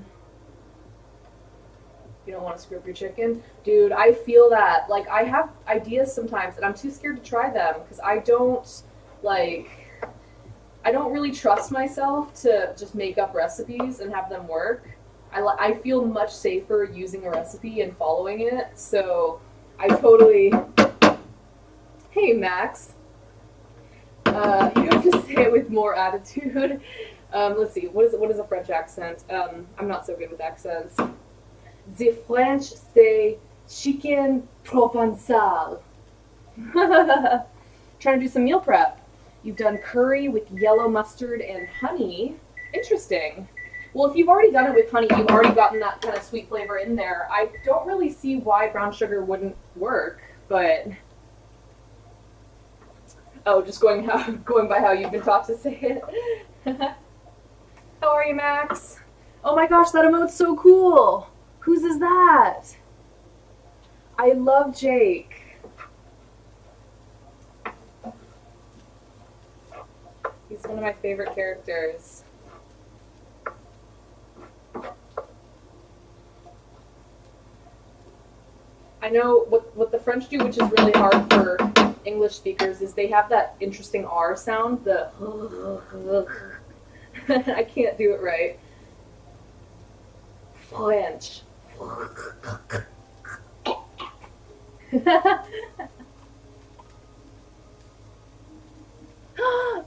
You don't want to screw up your chicken? Dude, I feel that. Like, I have ideas sometimes and I'm too scared to try them because I don't really trust myself to just make up recipes and have them work. I feel much safer using a recipe and following it. So I totally. Hey, Max. You have to say it with more attitude. Let's see. What is a French accent? I'm not so good with accents. The French say chicken provençal. Trying to do some meal prep. You've done curry with yellow mustard and honey. Interesting. Well, if you've already done it with honey, you've already gotten that kind of sweet flavor in there. I don't really see why brown sugar wouldn't work, but just going by how you've been taught to say it. How are you, Max? Oh my gosh, that emote's so cool. Whose is that? I love Jake. He's one of my favorite characters. I know what the French do, which is really hard for English speakers, is they have that interesting R sound, the I can't do it right. French.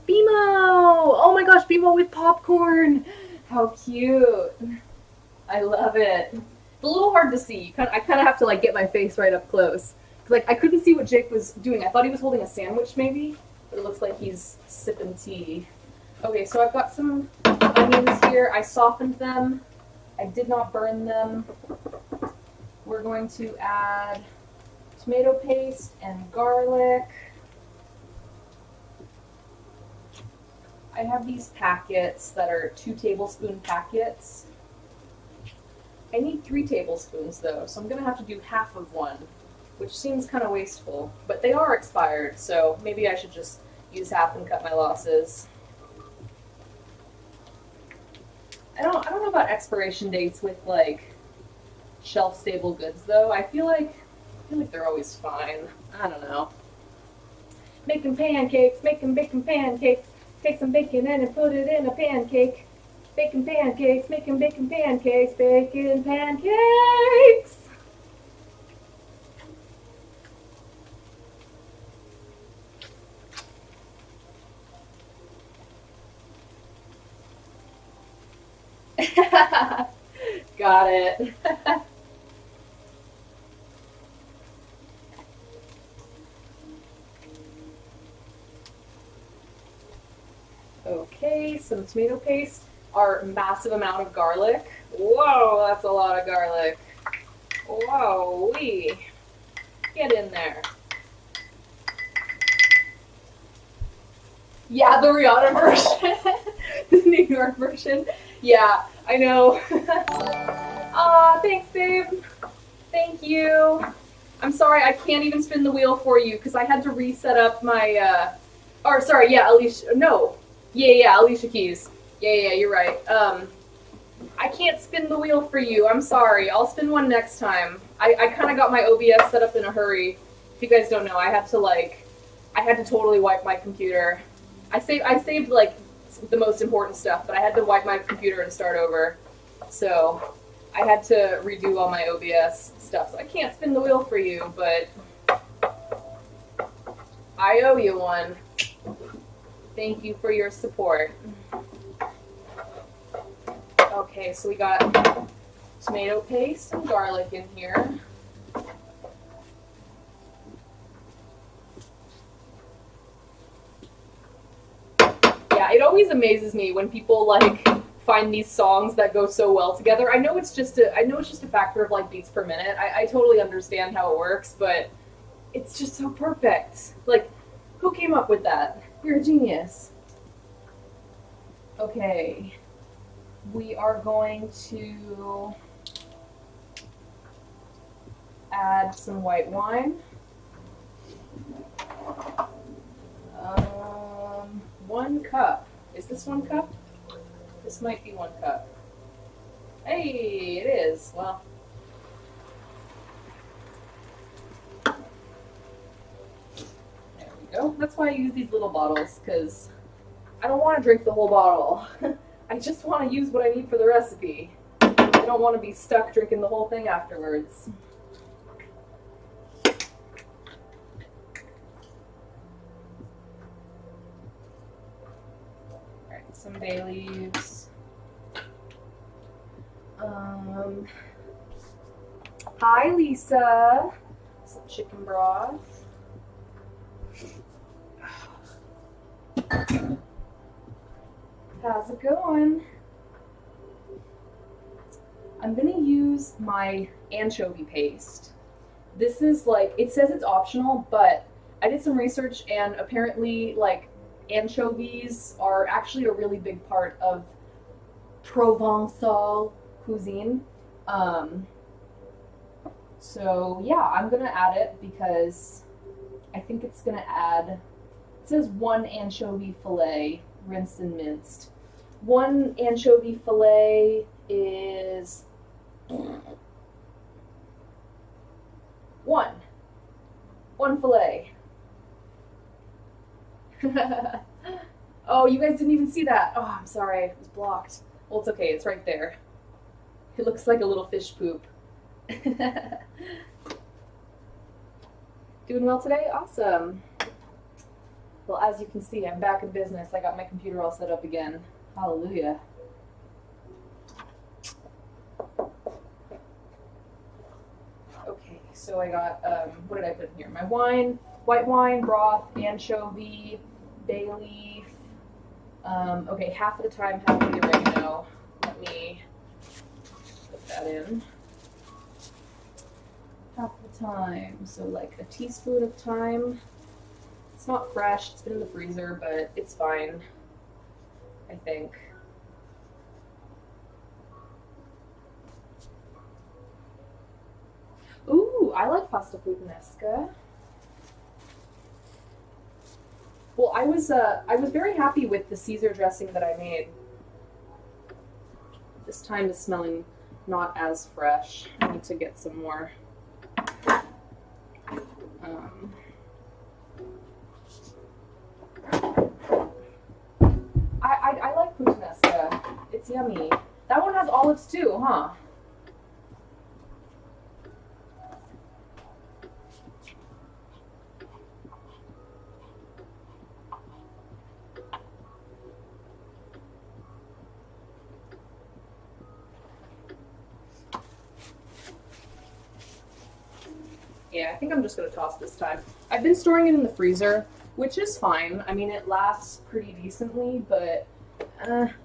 Bimo! Oh my gosh, Bimo with popcorn! How cute! I love it. It's a little hard to see. I kind of have to like get my face right up close. Cause like I couldn't see what Jake was doing. I thought he was holding a sandwich maybe, but it looks like he's sipping tea. Okay, so I've got some onions here. I softened them. I did not burn them. We're going to add tomato paste and garlic. I have these packets that are 2 tablespoon packets. I need 3 tablespoons though, so I'm gonna have to do half of one, which seems kind of wasteful, but they are expired, so maybe I should just use half and cut my losses. I don't know about expiration dates with like shelf-stable goods though. I feel like they're always fine. I don't know. Making pancakes, making pancakes. Take some bacon in and put it in a pancake. Baking pancakes, making bacon pancakes, baking pancakes. Got it. Okay, some tomato paste, our massive amount of garlic. Whoa, that's a lot of garlic. Whoa, get in there. Yeah, the Rihanna version. The New York version. Yeah, I know. Aw, thanks, babe. Thank you. I'm sorry, I can't even spin the wheel for you because I had to reset up my, or sorry, yeah, Alicia, no. Yeah, Alicia Keys. Yeah, you're right. I can't spin the wheel for you. I'm sorry. I'll spin one next time. I kind of got my OBS set up in a hurry. If you guys don't know, I had to totally wipe my computer. I saved like the most important stuff, but I had to wipe my computer and start over. So I had to redo all my OBS stuff. So I can't spin the wheel for you, but I owe you one. Thank you for your support. Okay, so we got tomato paste and garlic in here. Yeah, it always amazes me when people like find these songs that go so well together. I know it's just a factor of like beats per minute. I totally understand how it works, but it's just so perfect. Like, who came up with that? You're a genius. Okay. We are going to add some white wine. 1 cup. Is this 1 cup? This might be 1 cup. Hey, it is. Well. There we go. That's why I use these little bottles, because I don't want to drink the whole bottle. I just want to use what I need for the recipe. I don't want to be stuck drinking the whole thing afterwards. Alright, some bay leaves. Hi, Lisa. Some chicken broth. How's it going? I'm gonna use my anchovy paste. This is like, it says it's optional, but I did some research and apparently like anchovies are actually a really big part of Provencal cuisine. So yeah, I'm gonna add it because I think it's gonna add, it says 1 anchovy fillet, rinsed and minced. 1 anchovy fillet is 1 fillet. Oh, you guys didn't even see that. Oh, I'm sorry, it was blocked. Well, it's okay, it's right there. It looks like a little fish poop. Doing well today? Awesome. Well, as you can see, I'm back in business. I got my computer all set up again. Hallelujah. Okay, so I got, what did I put in here? My wine, white wine, broth, anchovy, bay leaf. Okay, half of the thyme, half of the oregano. Let me put that in. Half the thyme, so like a teaspoon of thyme. It's not fresh, it's been in the freezer, but it's fine, I think. Ooh, I like pasta puttanesca. Well, I was very happy with the Caesar dressing that I made. This time is smelling not as fresh. I need to get some more. I like puttanesca. It's yummy. That one has olives too, huh? Yeah, I think I'm just going to toss this time. I've been storing it in the freezer, which is fine. I mean, it lasts pretty decently, but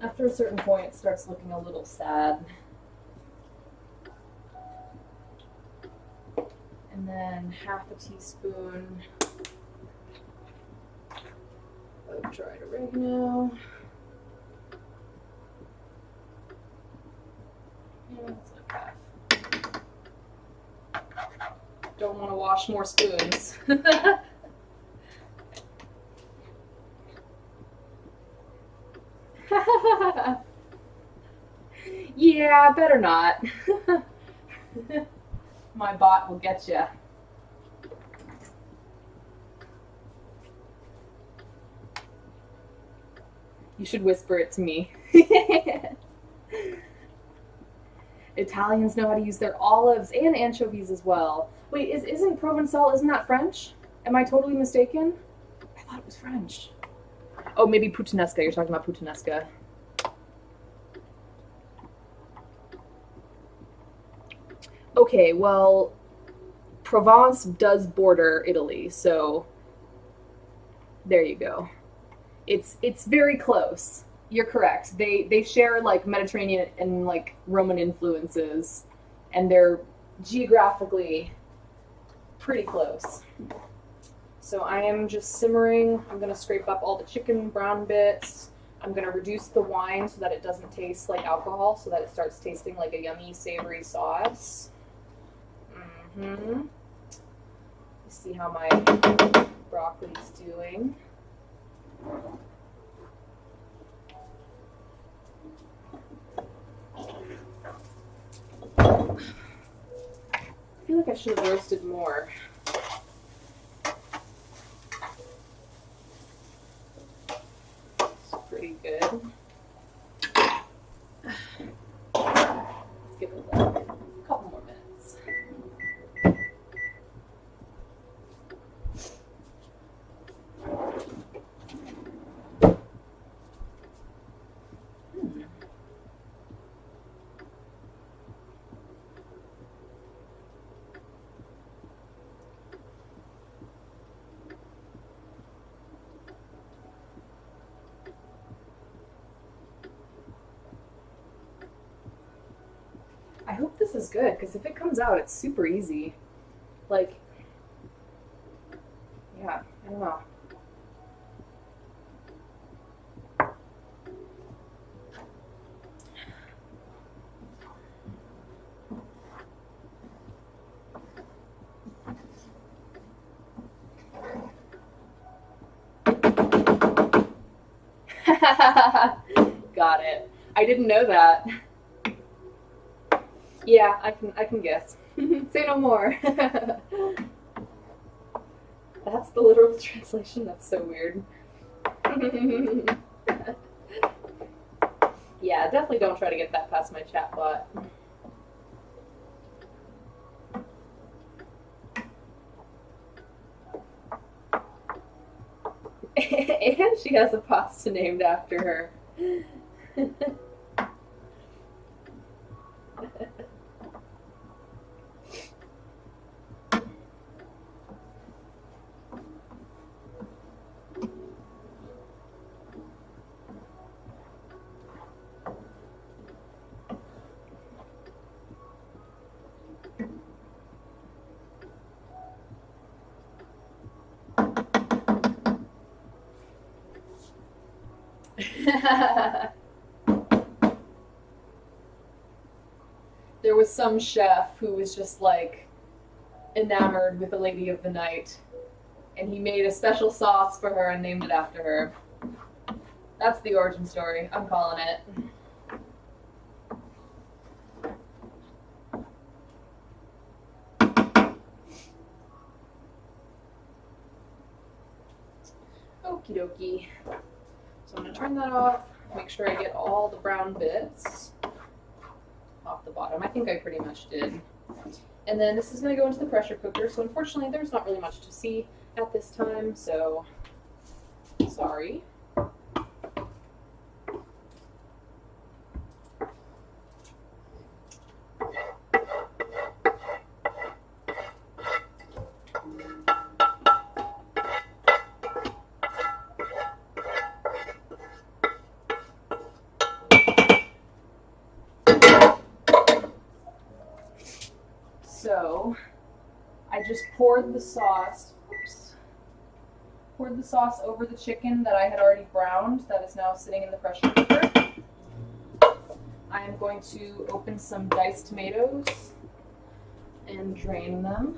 After a certain point, it starts looking a little sad. And then half a teaspoon of dried oregano. Yeah, that's like half. Don't want to wash more spoons. Yeah, better not. My bot will get you. You should whisper it to me. Italians know how to use their olives and anchovies as well. Wait, isn't Provencal, isn't that French? Am I totally mistaken? I thought it was French. Oh, maybe puttanesca. You're talking about puttanesca. Okay, well, Provence does border Italy, so there you go. It's very close. You're correct. They share like Mediterranean and like Roman influences, and they're geographically pretty close. So I am just simmering. I'm gonna scrape up all the chicken brown bits. I'm gonna reduce the wine so that it doesn't taste like alcohol, so that it starts tasting like a yummy, savory sauce. You see how my broccoli's doing. I feel like I should have roasted more. It's pretty good. Let's give it a couple more minutes. I hope this is good, because if it comes out, it's super easy. Like, yeah, I don't know. Got it. I didn't know that. Yeah, I can guess. Say no more. That's the literal translation. That's so weird. Yeah, definitely don't try to get that past my chatbot. And she has a pasta named after her. There was some chef who was just like enamored with a lady of the night, and he made a special sauce for her and named it after her. That's the origin story. I'm calling it. Okie dokie. So I'm going to turn that off, make sure I get all the brown bits off the bottom. I think I pretty much did. And then this is going to go into the pressure cooker, so unfortunately there's not really much to see at this time, so sorry. So I just poured the sauce. Oops. Poured the sauce over the chicken that I had already browned that is now sitting in the pressure cooker. I am going to open some diced tomatoes and drain them.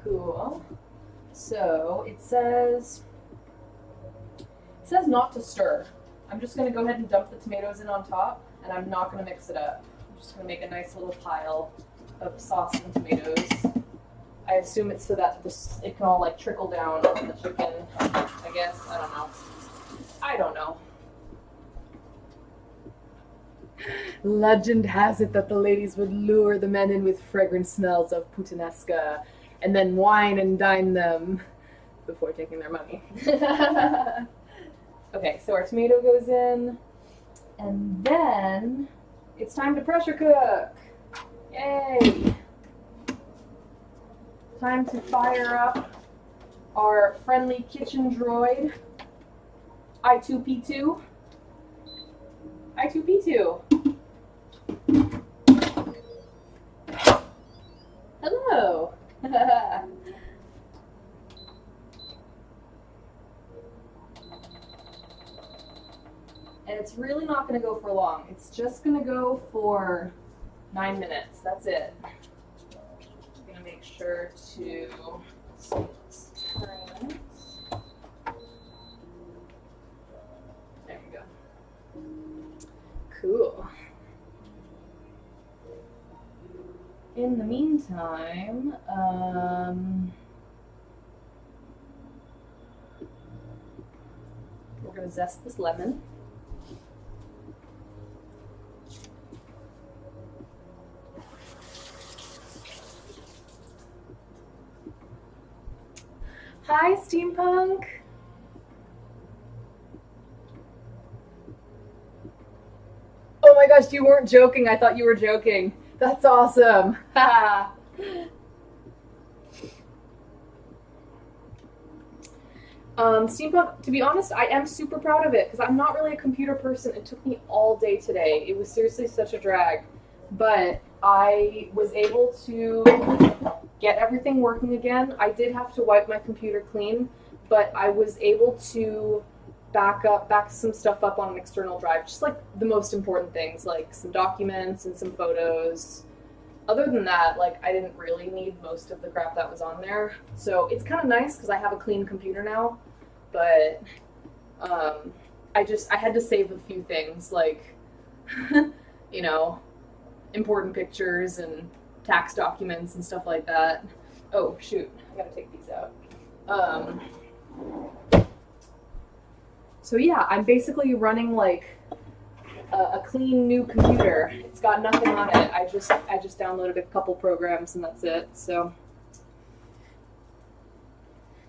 Cool. So it says not to stir. I'm just going to go ahead and dump the tomatoes in on top, and I'm not going to mix it up. I'm just going to make a nice little pile of sauce and tomatoes. I assume it's so that it can all like trickle down on the chicken, I guess. I don't know. I don't know. Legend has it that the ladies would lure the men in with fragrant smells of puttanesca and then wine and dine them before taking their money. Okay, so our tomato goes in, and then it's time to pressure cook. Yay! Time to fire up our friendly kitchen droid, I2P2. I2P2. Hello. And it's really not going to go for long. It's just going to go for 9 minutes. That's it. I'm going to make sure to turn it. There we go. Cool. In the meantime, we're going to zest this lemon. Hi, Steampunk. Oh my gosh, you weren't joking. I thought you were joking. That's awesome. Steampunk, to be honest, I am super proud of it because I'm not really a computer person. It took me all day today. It was seriously such a drag. But I was able to get everything working again. I did have to wipe my computer clean, but I was able to back some stuff up on an external drive, just like the most important things, like some documents and some photos. Other than that, like, I didn't really need most of the crap that was on there. So it's kind of nice because I have a clean computer now, but I had to save a few things, like, you know, important pictures and tax documents and stuff like that. Oh, shoot. I gotta take these out. So yeah, I'm basically running like a clean new computer. It's got nothing on it. I just downloaded a couple programs and that's it. So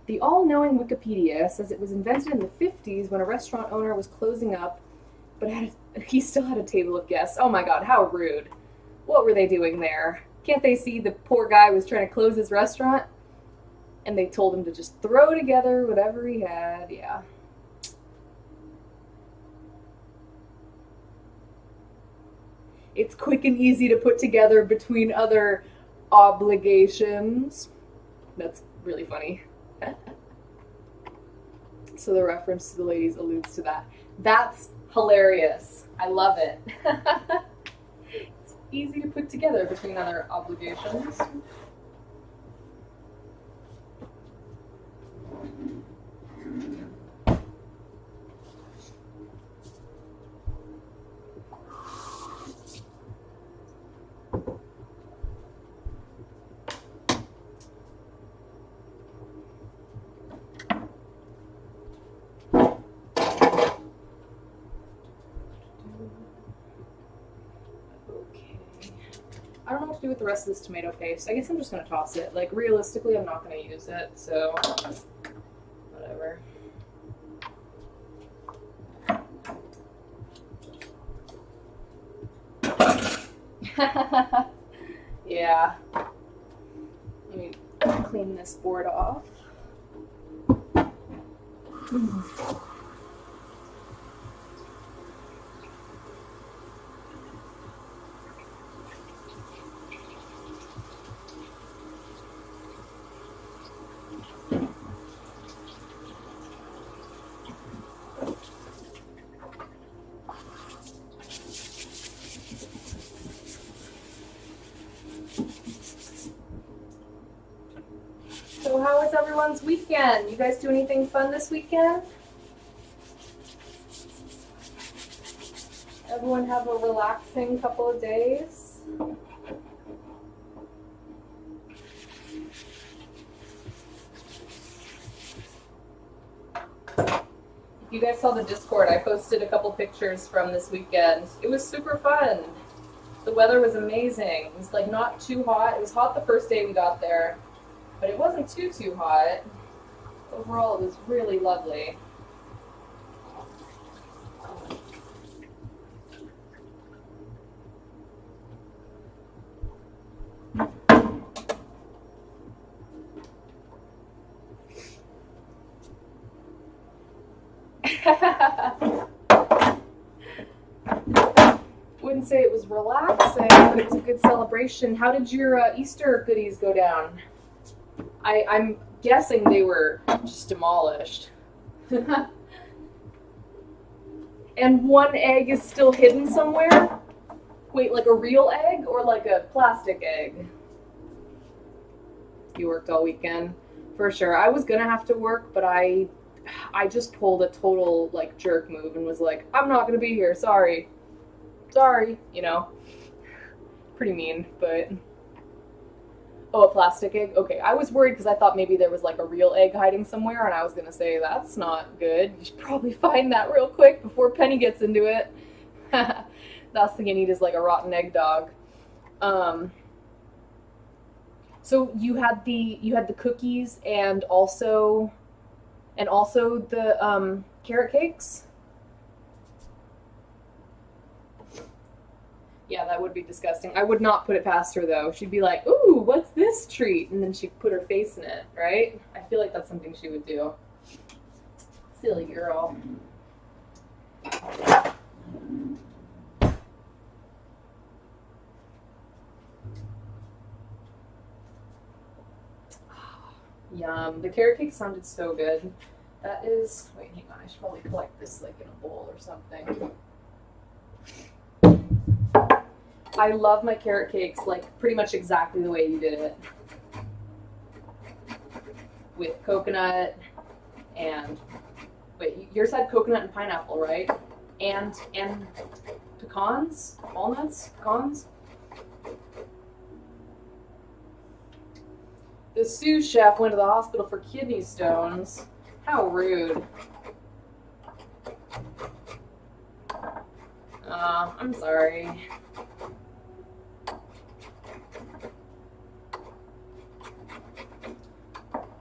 the all-knowing Wikipedia says it was invented in the 50s when a restaurant owner was closing up, but he still had a table of guests. Oh my god, how rude. What were they doing there? Can't they see the poor guy was trying to close his restaurant? And they told him to just throw together whatever he had. Yeah. It's quick and easy to put together between other obligations. That's really funny. So the reference to the ladies alludes to that. That's hilarious. I love it. It's easy to put together between other obligations. I don't know what to do with the rest of this tomato paste. I guess I'm just going to toss it. Like, realistically, I'm not going to use it, so whatever. Yeah. Let me clean this board off. So how was everyone's weekend? You guys do anything fun this weekend? Everyone have a relaxing couple of days? If you guys saw the Discord, I posted a couple pictures from this weekend. It was super fun. The weather was amazing. It was like not too hot. It was hot the first day we got there, but it wasn't too hot. Overall, it was really lovely. Wouldn't say it was relaxing, but it was a good celebration. How did your Easter goodies go down? I'm guessing they were just demolished. And one egg is still hidden somewhere? Wait, like a real egg or like a plastic egg? You worked all weekend? For sure. I was gonna have to work, but I just pulled a total like jerk move and was like, I'm not gonna be here, sorry, you know. Pretty mean, but oh, a plastic egg? Okay, I was worried because I thought maybe there was like a real egg hiding somewhere, and I was gonna say that's not good. You should probably find that real quick before Penny gets into it. Last thing you need is like a rotten egg dog. So you had the cookies and also the carrot cakes? Yeah, that would be disgusting. I would not put it past her, though. She'd be like, ooh, what's this treat? And then she'd put her face in it, right? I feel like that's something she would do. Silly girl. Yum. The carrot cake sounded so good. That is... Wait, hang on. I should probably collect this like in a bowl or something. I love my carrot cakes like pretty much exactly the way you did it. With coconut and... Wait, yours had coconut and pineapple, right? And pecans? Walnuts? Pecans? The sous chef went to the hospital for kidney stones. How rude. I'm sorry.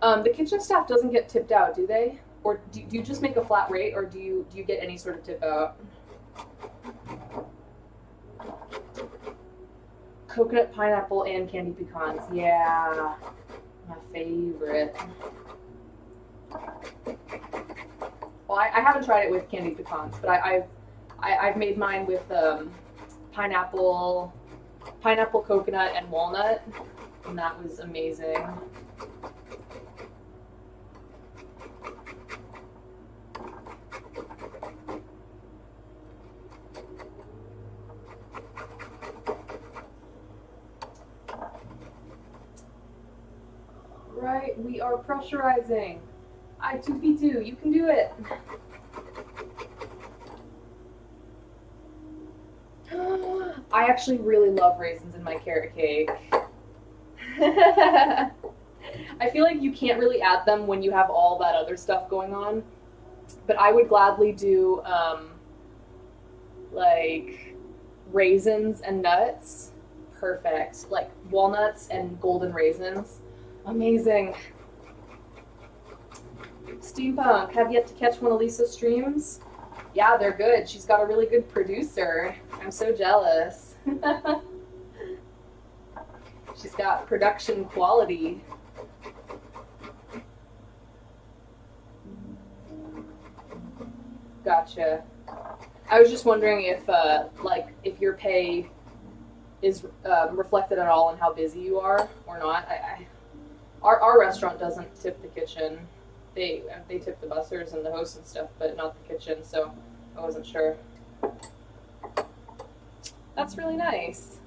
The kitchen staff doesn't get tipped out, do they? Or do you just make a flat rate, or do you get any sort of tip out? Coconut, pineapple, and candy pecans. Yeah, my favorite. Well, I haven't tried it with candy pecans, but I've made mine with pineapple, coconut, and walnut, and that was amazing. Right, we are pressurizing. I2P2, you can do it. I actually really love raisins in my carrot cake. I feel like you can't really add them when you have all that other stuff going on, but I would gladly do like raisins and nuts. Perfect. Like walnuts and golden raisins. Amazing. Steampunk, have yet to catch one of Lisa's streams? Yeah, they're good. She's got a really good producer. I'm so jealous. She's got production quality. Gotcha. I was just wondering if, if your pay is reflected at all on how busy you are or not. Our restaurant doesn't tip the kitchen. They tip the bussers and the hosts and stuff, but not the kitchen. So I wasn't sure. That's really nice.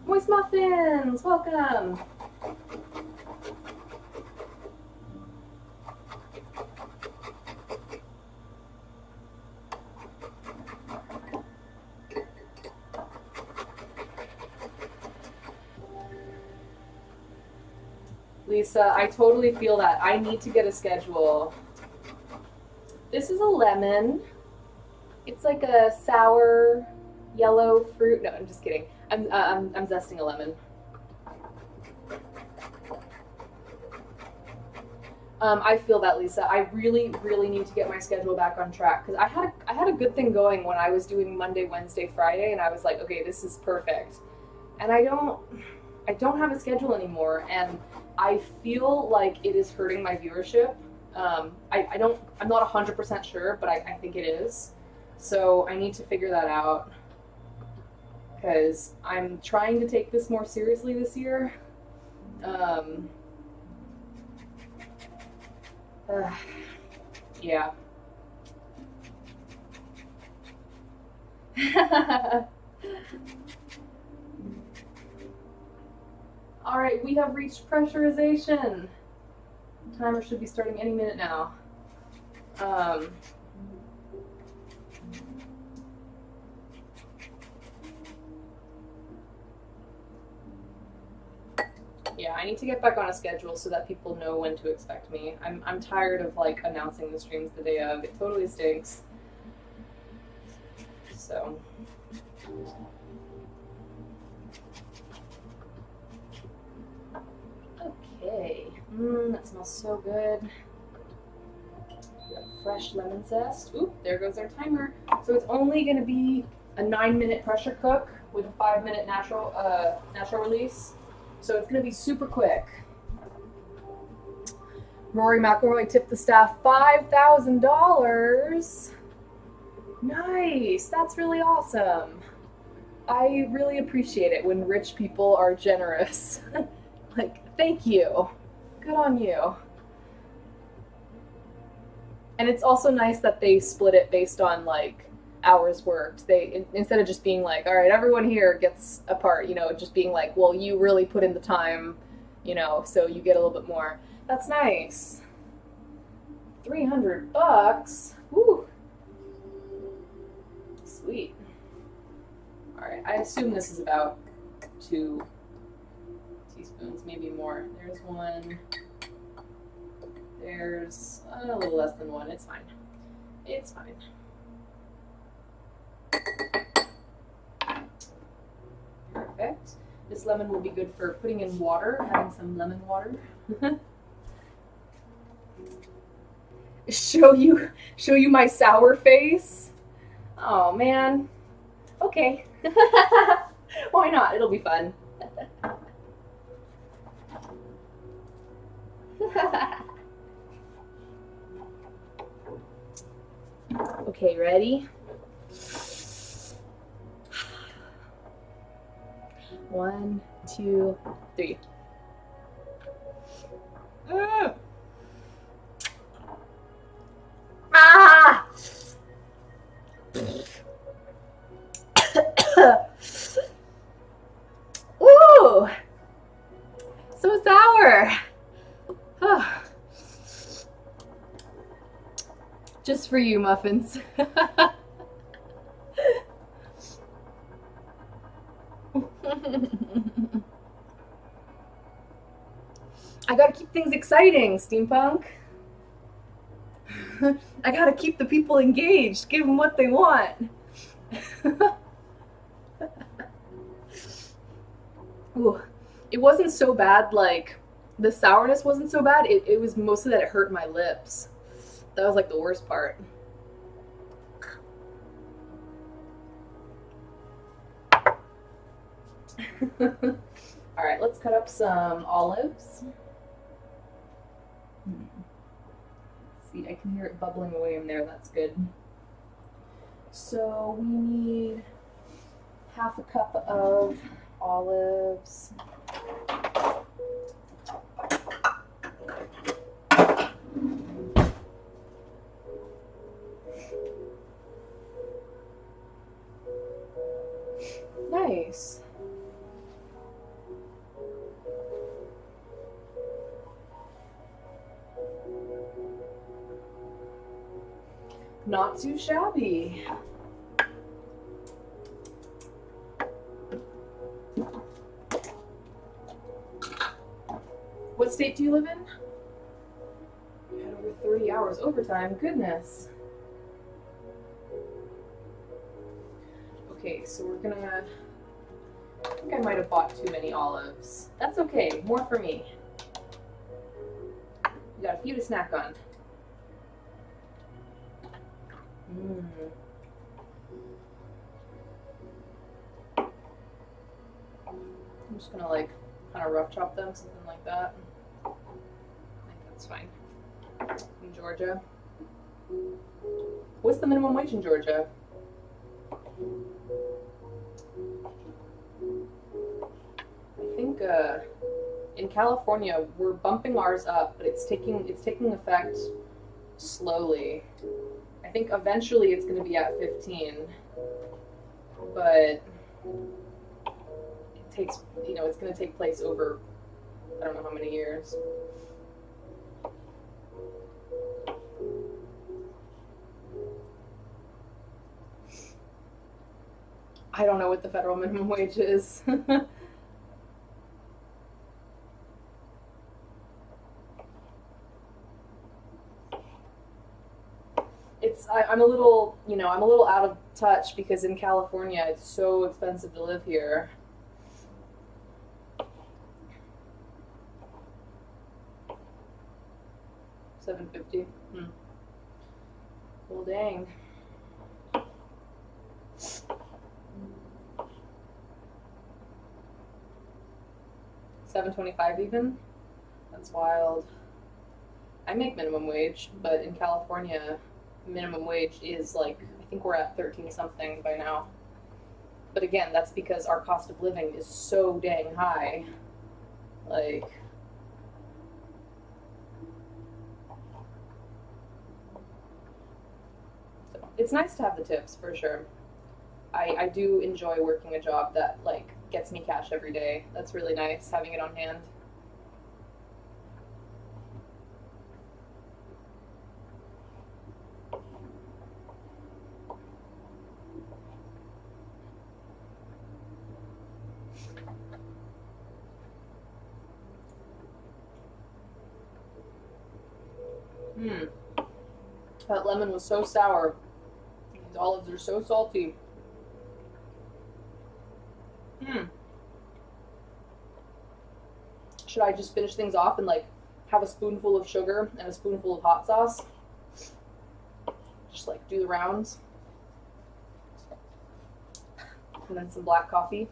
Moist muffins, welcome. Lisa, I totally feel that. I need to get a schedule. This is a lemon. It's like a sour yellow fruit. No, I'm just kidding. I'm zesting a lemon. I feel that, Lisa. I really, really need to get my schedule back on track because I had a good thing going when I was doing Monday, Wednesday, Friday, and I was like, okay, this is perfect. And I don't have a schedule anymore, and I feel like it is hurting my viewership. I'm not 100% sure, but I think it is. So I need to figure that out because I'm trying to take this more seriously this year. Yeah. All right, we have reached pressurization. Timer should be starting any minute now. Yeah, I need to get back on a schedule so that people know when to expect me. I'm tired of like announcing the streams the day of. It totally stinks. So. Okay. That smells so good. We have fresh lemon zest. Oop, there goes our timer. So it's only going to be a 9-minute pressure cook with a 5-minute natural release. So it's going to be super quick. Rory McIlroy tipped the staff $5,000. Nice. That's really awesome. I really appreciate it when rich people are generous. Like, thank you. Good on you. And it's also nice that they split it based on, like, hours worked. They, instead of just being like, all right, everyone here gets a part, you know, just being like, well, you really put in the time, you know, so you get a little bit more. That's nice. $300. Woo. Sweet. All right, I assume this is about 2 teaspoons, maybe more. There's 1. There's a little less than 1. It's fine. It's fine. Perfect. This lemon will be good for putting in water, having some lemon water. Show you my sour face? Oh man. Okay. Why not? It'll be fun. Okay, ready? 1, 2, 3. Ah! Ooh! So sour! Just for you, muffins. I gotta keep things exciting, Steampunk. I gotta keep the people engaged, give them what they want. Ooh, it wasn't so bad, like, the sourness wasn't so bad, it was mostly that it hurt my lips. That was, like, the worst part. All right, let's cut up some olives. Let's see, I can hear it bubbling away in there. That's good. So we need half a cup of olives. Nice. Not too shabby. What state do you live in? You had over 30 hours overtime. Goodness. Okay, so we're gonna... I think I might have bought too many olives. That's okay. More for me. You got a few to snack on. I'm just gonna like kind of rough chop them, something like that. I think that's fine. In Georgia. What's the minimum wage in Georgia? I think in California we're bumping ours up, but it's taking effect slowly. I think eventually it's going to be at 15, but it takes, it's going to take place over, I don't know how many years. I don't know what the federal minimum wage is. I'm a little, I'm a little out of touch because in California it's so expensive to live here. $7.50. Well, dang. $7.25 even? That's wild. I make minimum wage, but in California, minimum wage is like, I think we're at 13 something by now. But again, that's because our cost of living is so dang high. Like, so it's nice to have the tips for sure. I do enjoy working a job that like gets me cash every day. That's really nice, having it on hand. That lemon was so sour. These olives are so salty. Should I just finish things off and like have a spoonful of sugar and a spoonful of hot sauce? Just like do the rounds. And then some black coffee.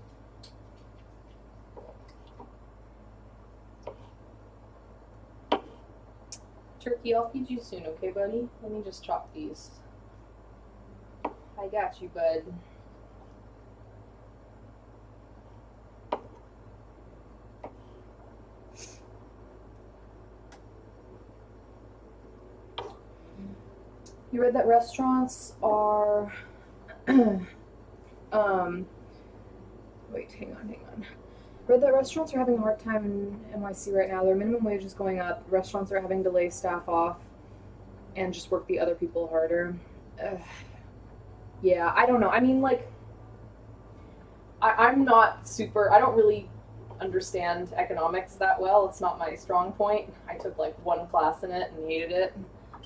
Turkey, I'll feed you soon, okay, buddy? Let me just chop these. I got you, bud. You read that restaurants are wait, hang on. Read that restaurants are having a hard time in NYC right now. Their minimum wage is going up. Restaurants are having to lay staff off and just work the other people harder. Yeah, I don't know. I mean, like, I'm not super, I don't really understand economics that well. It's not my strong point. I took like one class in it and hated it.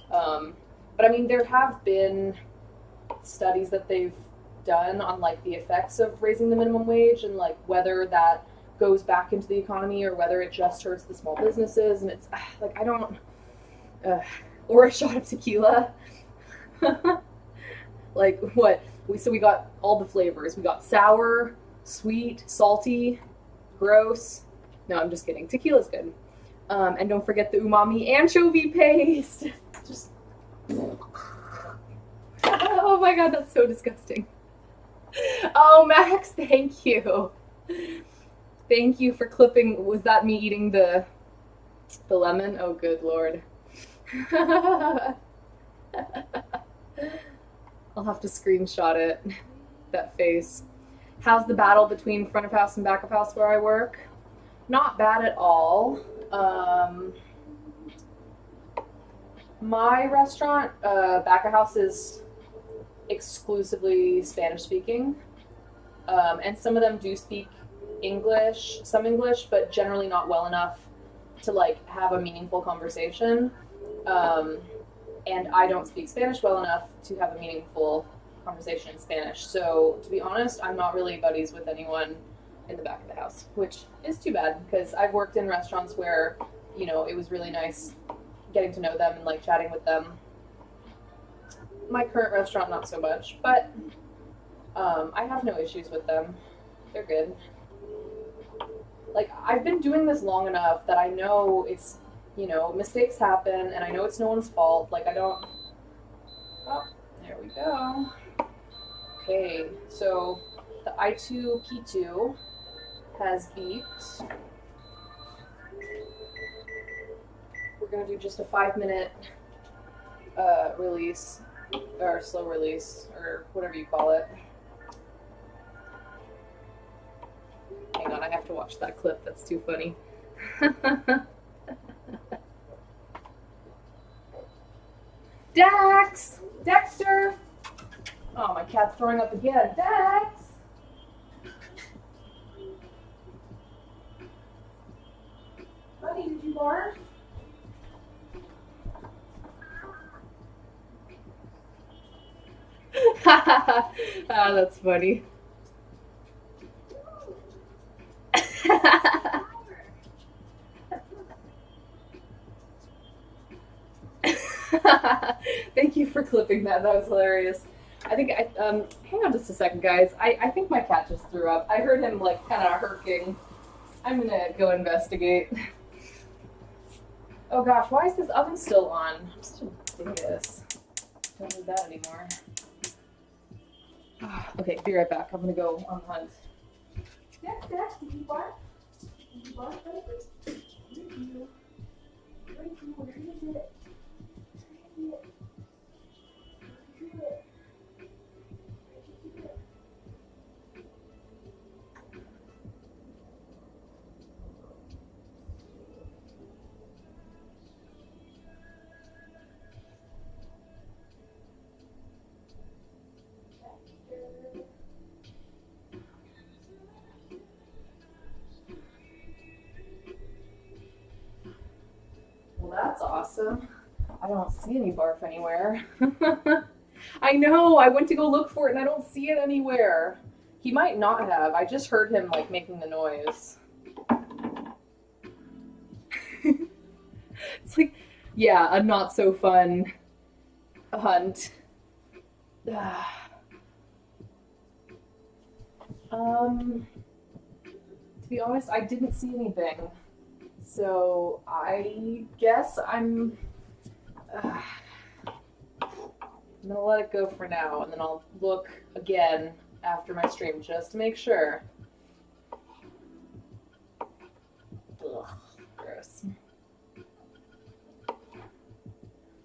But I mean, there have been studies that they've done on like the effects of raising the minimum wage and like whether that goes back into the economy or whether it just hurts the small businesses. And it's like, I don't, or a shot of tequila. Like what? So we got all the flavors. We got sour, sweet, salty, gross, No, I'm just kidding. Tequila's good. And don't forget the umami anchovy paste. Just. Oh my god, that's so disgusting. Oh, Max, thank you. Thank you for clipping. Was that me eating the lemon? Oh, good lord. I'll have to screenshot it. That face. How's the battle between front of house and back of house where I work? Not bad at all. My restaurant, back of house, is exclusively Spanish speaking. And some of them do speak some English, but generally not well enough to like have a meaningful conversation. And I don't speak Spanish well enough to have a meaningful conversation in Spanish. So to be honest, I'm not really buddies with anyone in the back of the house, which is too bad because I've worked in restaurants where, you know, it was really nice getting to know them and like chatting with them. My current restaurant, not so much, but I have no issues with them. They're good. Like, I've been doing this long enough that I know it's, you know, mistakes happen, and I know it's no one's fault. Like, I don't... Oh, there we go. Okay, so the I2 P2 has beeped. We're going to do just a 5-minute release, or slow release, or whatever you call it. Hang on, I have to watch that clip. That's too funny. Dax! Dexter! Oh, my cat's throwing up again. Dax! Buddy, did you barf? Ah, that's funny. Thank you for clipping that. That was hilarious. I think hang on just a second, guys. I think my cat just threw up. I heard him like kind of herking. I'm gonna go investigate. Oh gosh, why is this oven still on? I'm such a dingus. Don't need that anymore. Okay, be right back. I'm gonna go on the hunt. Dex, did you bark? Did you bark, baby? Thank you. Thank you. Where is it? Well, that's awesome. I don't see any barf anywhere. I know, I went to go look for it and I don't see it anywhere. He might not have. I just heard him like making the noise. It's like, yeah, a not so fun hunt. To be honest, I didn't see anything. So I guess I'm gonna let it go for now, and then I'll look again after my stream just to make sure. Ugh, gross.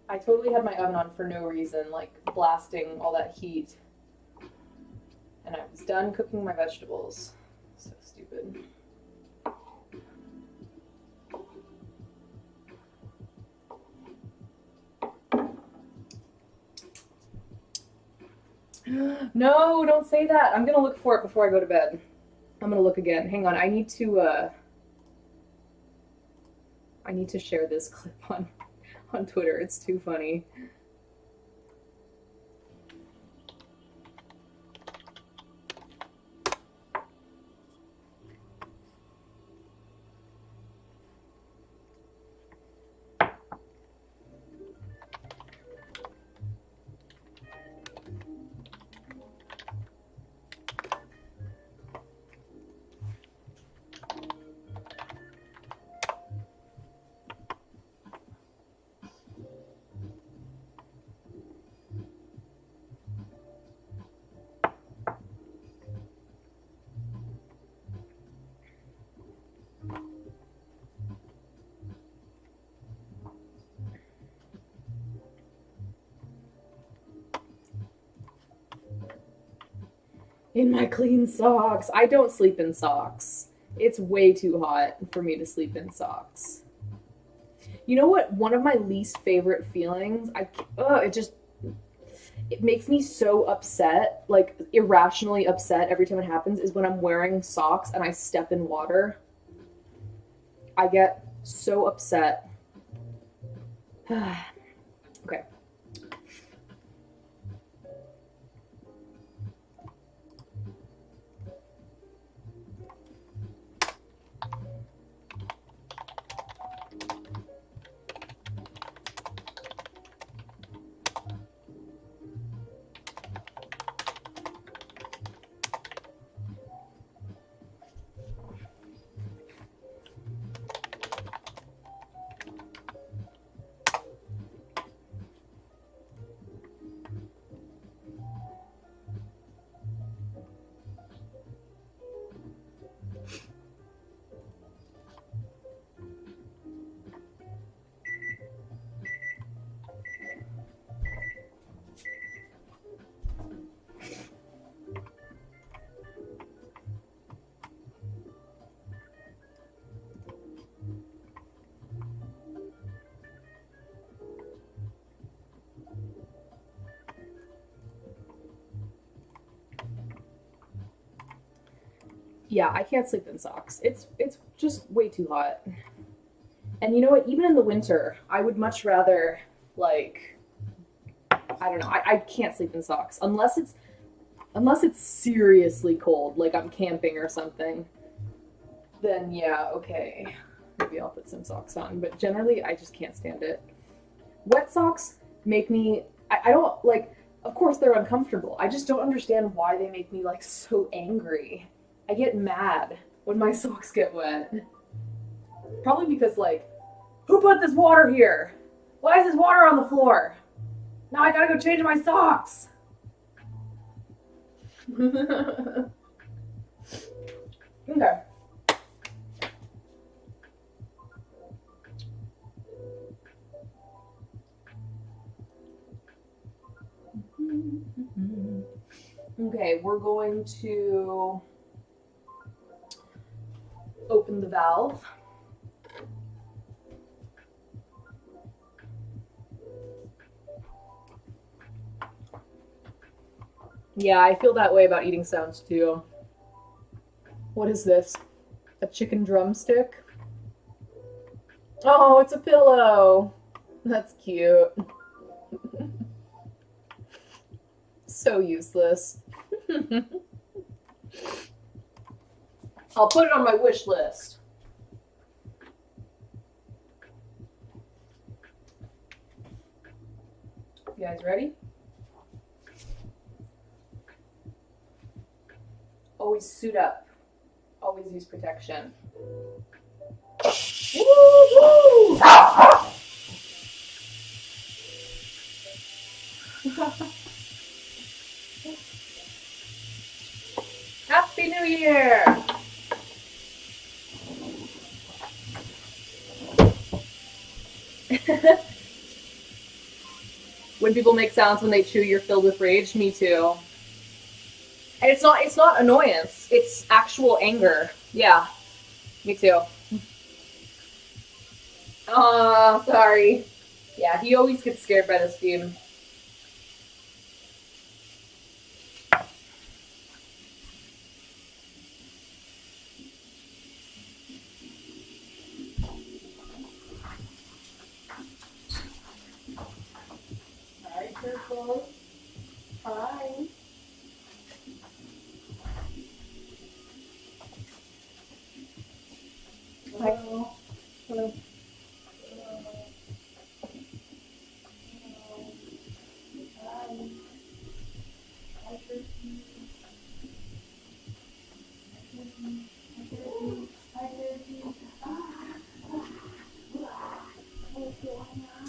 I totally had my oven on for no reason, like blasting all that heat. And I was done cooking my vegetables. So stupid. No, don't say that. I'm gonna look for it before I go to bed. I'm gonna look again. Hang on, I need to share this clip on Twitter. It's too funny. In my clean socks. I don't sleep in socks. It's way too hot for me to sleep in socks. You know what? One of my least favorite feelings, it makes me so upset, like irrationally upset every time it happens, is when I'm wearing socks and I step in water. I get so upset. Okay. Yeah, I can't sleep in socks. It's just way too hot. And you know what? Even in the winter, I would much rather like I don't know. I can't sleep in socks unless it's seriously cold, like I'm camping or something. Then yeah, okay. Maybe I'll put some socks on. But generally, I just can't stand it. Wet socks make me. I don't like. Of course, they're uncomfortable. I just don't understand why they make me like so angry. I get mad when my socks get wet. Probably because, like, who put this water here? Why is this water on the floor? Now I gotta go change my socks. Okay. Okay, we're going to open the valve. Yeah, I feel that way about eating sounds too. What is this? A chicken drumstick? Oh, it's a pillow. That's cute. So useless. I'll put it on my wish list. You guys ready? Always suit up. Always use protection. Woo-hoo! Happy New Year! When people make sounds when they chew, you're filled with rage. Me too. And it's not annoyance. It's actual anger. Yeah. Me too. Oh, sorry. Yeah, he always gets scared by this game. Alright, careful. Hi. Hello. Hello.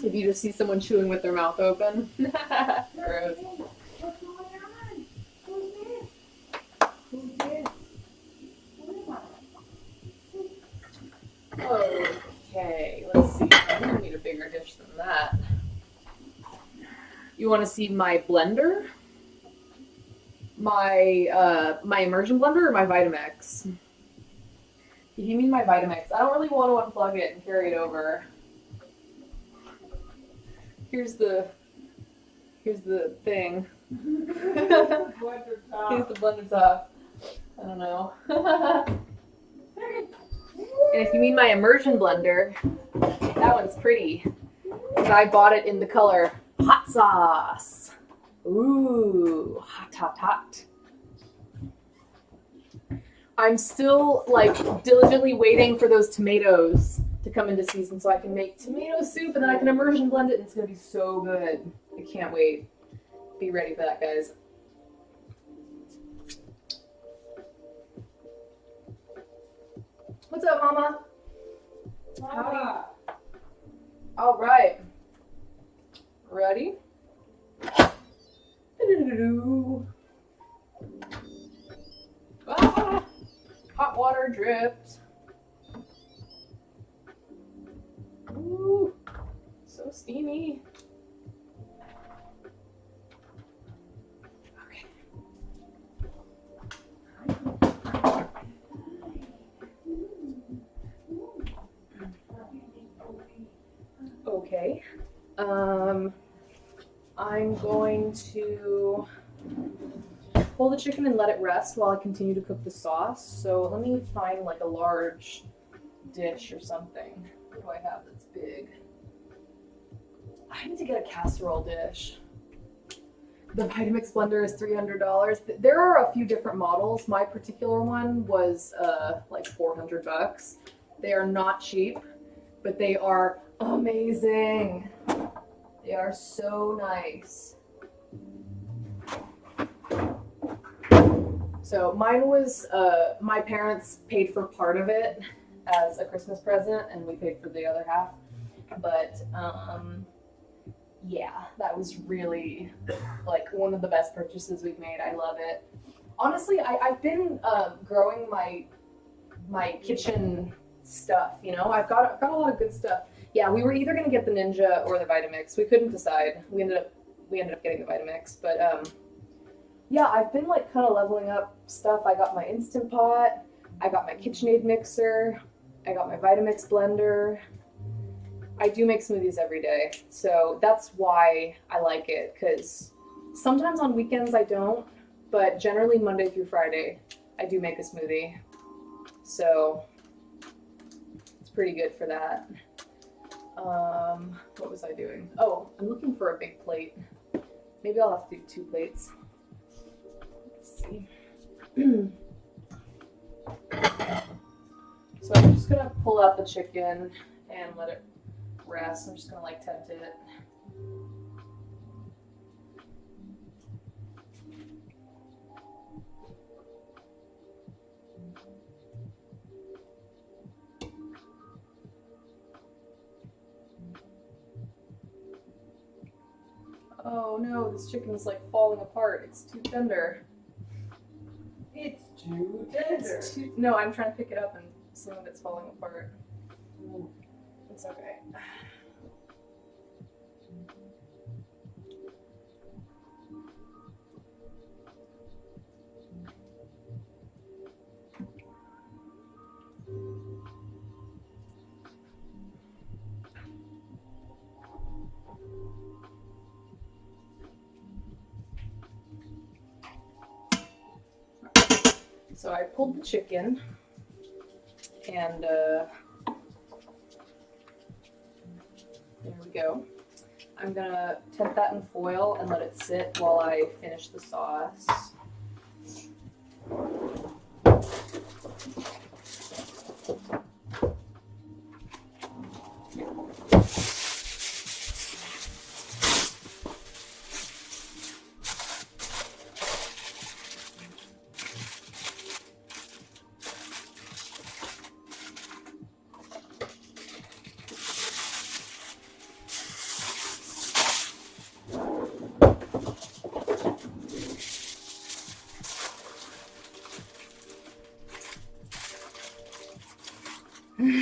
If you just see someone chewing with their mouth open. Gross. What's going on? Who's this? Who's this? Okay, let's see. I'm gonna need a bigger dish than that. You want to see my blender? My immersion blender or my Vitamix? If you mean my Vitamix, I don't really want to unplug it and carry it over. Here's the thing. Blender top. Here's the blender top. I don't know. And if you mean my immersion blender, that one's pretty. Because I bought it in the color hot sauce. Ooh, hot, hot, hot. I'm still like diligently waiting for those tomatoes to come into season so I can make tomato soup and then I can immersion blend it and it's gonna be so good. I can't wait. Be ready for that, guys. What's up, Mama? Howdy. All right. Ready? Ah, hot water dripped. Ooh, so steamy. Okay. Okay. I'm going to pull the chicken and let it rest while I continue to cook the sauce. So let me find like a large dish or something. What do I have that's big? I need to get a casserole dish. The Vitamix blender is $300. There are a few different models. My particular one was like $400. They are not cheap, but they are amazing. They are so nice. So mine was, my parents paid for part of it as a Christmas present and we paid for the other half. But yeah, that was really like one of the best purchases we've made. I love it. Honestly, I've been growing my kitchen stuff, you know? I've got a lot of good stuff. Yeah, we were either gonna get the Ninja or the Vitamix. We couldn't decide. We ended up getting the Vitamix, but yeah, I've been like kind of leveling up stuff. I got my Instant Pot, I got my KitchenAid mixer, I got my Vitamix blender. I do make smoothies every day, so that's why I like it, because sometimes on weekends I don't, but generally Monday through Friday I do make a smoothie. So it's pretty good for that. What was I doing? Oh, I'm looking for a big plate. Maybe I'll have to do 2 plates. Let's see. So I'm just gonna pull out the chicken and let it rest. I'm just gonna like tempt it. Oh no, this chicken is like falling apart. It's too tender. It's too tender. No, I'm trying to pick it up and some of it's falling apart. It's okay. So I pulled the chicken and there we go. I'm gonna temp that in foil and let it sit while I finish the sauce.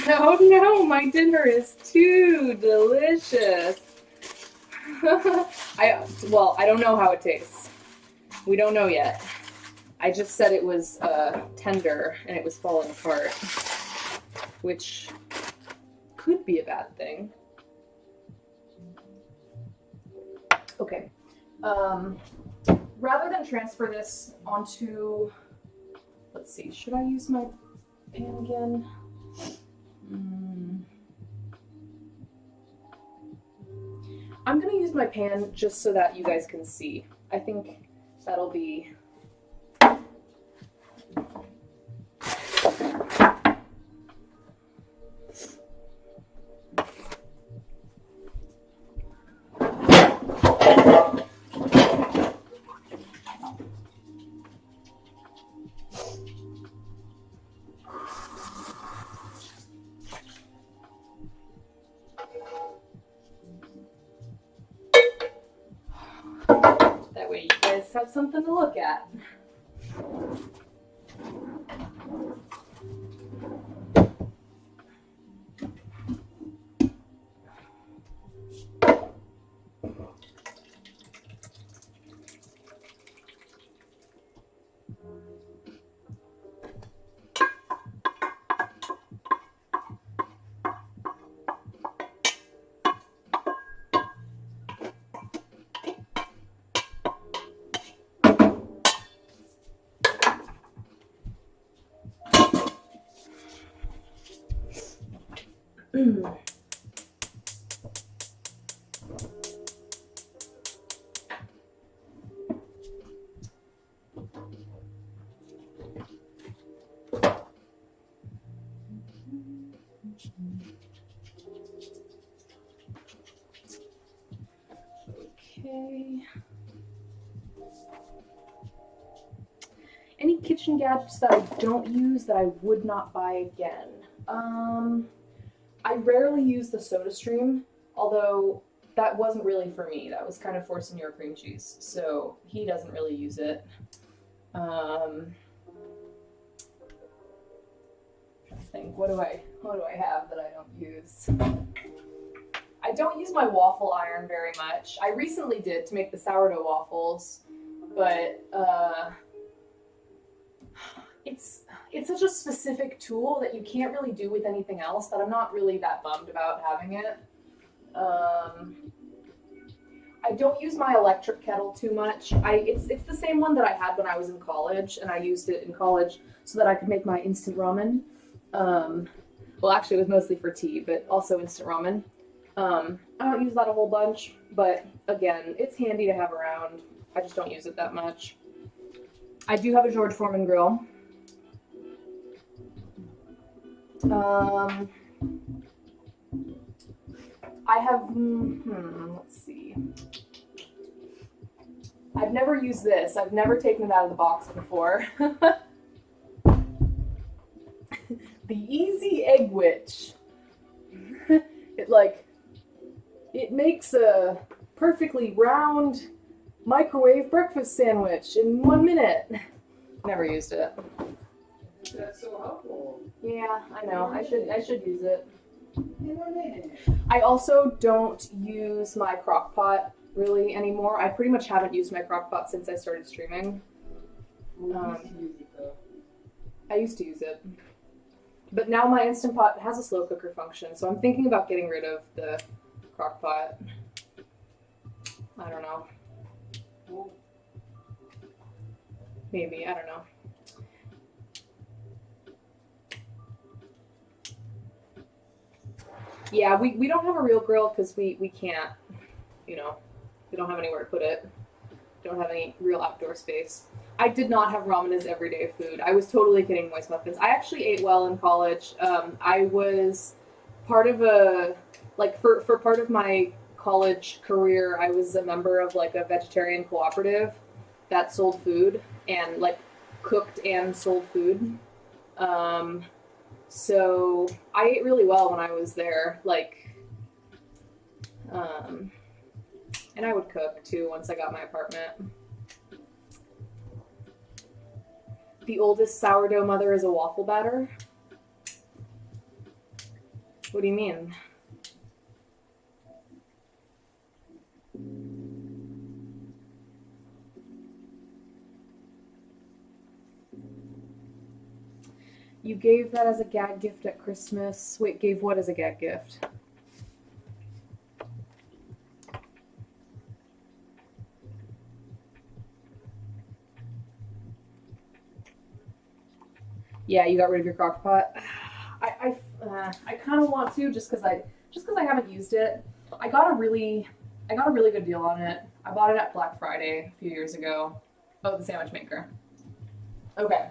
Oh no, my dinner is too delicious. I don't know how it tastes. We don't know yet. I just said it was tender and it was falling apart, which could be a bad thing. Okay. Rather than transfer this onto, let's see, should I use my pan again? I'm gonna use my pan just so that you guys can see. I think that'll be that way you guys have something to look at. Okay. Any kitchen gadgets that I don't use that I would not buy again? I rarely use the SodaStream, although that wasn't really for me. That was kind of for Senor Cream Cheese, so he doesn't really use it. Trying to think, what do I have that I don't use? I don't use my waffle iron very much. I recently did to make the sourdough waffles, but it's such a specific tool that you can't really do with anything else that I'm not really that bummed about having it. I don't use my electric kettle too much. It's the same one that I had when I was in college, and I used it in college so that I could make my instant ramen. Well, actually, it was mostly for tea, but also instant ramen. I don't use that a whole bunch, but again, it's handy to have around. I just don't use it that much. I do have a George Foreman grill. I have, let's see. I've never used this. I've never taken it out of the box before. The Easy Egg Witch. It makes a perfectly round microwave breakfast sandwich in 1 minute. Never used it. That's so helpful. Yeah, I know. I should use it. I also don't use my crock pot really anymore. I pretty much haven't used my crock pot since I started streaming. I used to use it. But now my Instant Pot has a slow cooker function, so I'm thinking about getting rid of the crock pot. I don't know. Maybe, I don't know. Yeah, we don't have a real grill because we can't, we don't have anywhere to put it. Don't have any real outdoor space. I did not have ramen as everyday food. I was totally kidding moist muffins. I actually ate well in college. I was part of for part of my college career, I was a member of a vegetarian cooperative that sold food and cooked and sold food. So I ate really well when I was there, and I would cook too once I got my apartment. The oldest sourdough mother is a waffle batter? What do you mean? You gave that as a gag gift at Christmas. Wait, gave what as a gag gift? Yeah, you got rid of your crock pot. I kind of want to just because I haven't used it. I got a really good deal on it. I bought it at Black Friday a few years ago. Oh, the sandwich maker. Okay.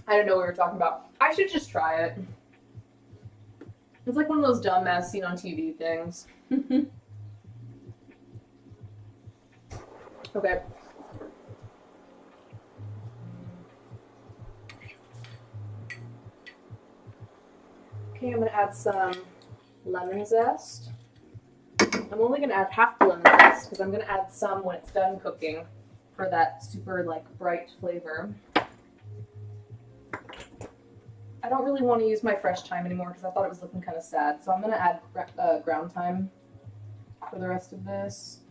I didn't know what we were talking about. I should just try it. It's like one of those dumb ass seen on TV things. Okay. Okay, I'm gonna add some lemon zest. I'm only gonna add half the lemon zest because I'm gonna add some when it's done cooking for that super like bright flavor. I don't really want to use my fresh thyme anymore because I thought it was looking kind of sad. So I'm gonna add ground thyme for the rest of this.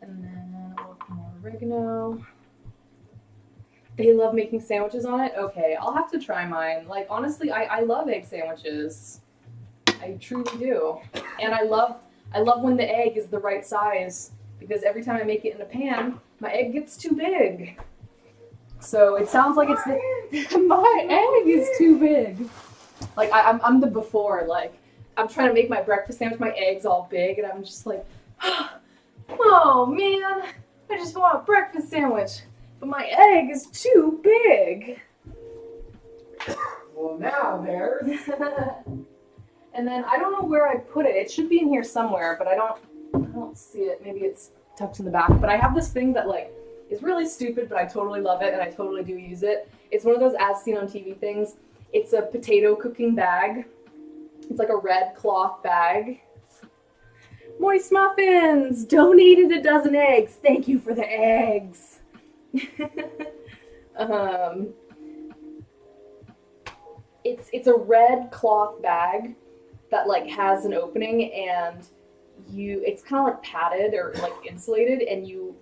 And then a little more oregano. They love making sandwiches on it? Okay, I'll have to try mine. Like, honestly, I love egg sandwiches. I truly do. And I love when the egg is the right size because every time I make it in a pan, my egg gets too big. So it sounds like it's my egg is too big. Like, I'm the before. Like, I'm trying to make my breakfast sandwich, my egg's all big, and I'm just like, oh man, I just want a breakfast sandwich, but my egg is too big. Well, now there's. And then I don't know where I put it. It should be in here somewhere, but I don't see it. Maybe it's tucked in the back. But I have this thing that like is really stupid, but I totally love it and I totally do use it. It's one of those as seen on TV things. It's a potato cooking bag. It's like a red cloth bag. Moist Muffins donated a dozen eggs. Thank you for the eggs. It's a red cloth bag that like has an opening and it's kind of like padded or like insulated, and you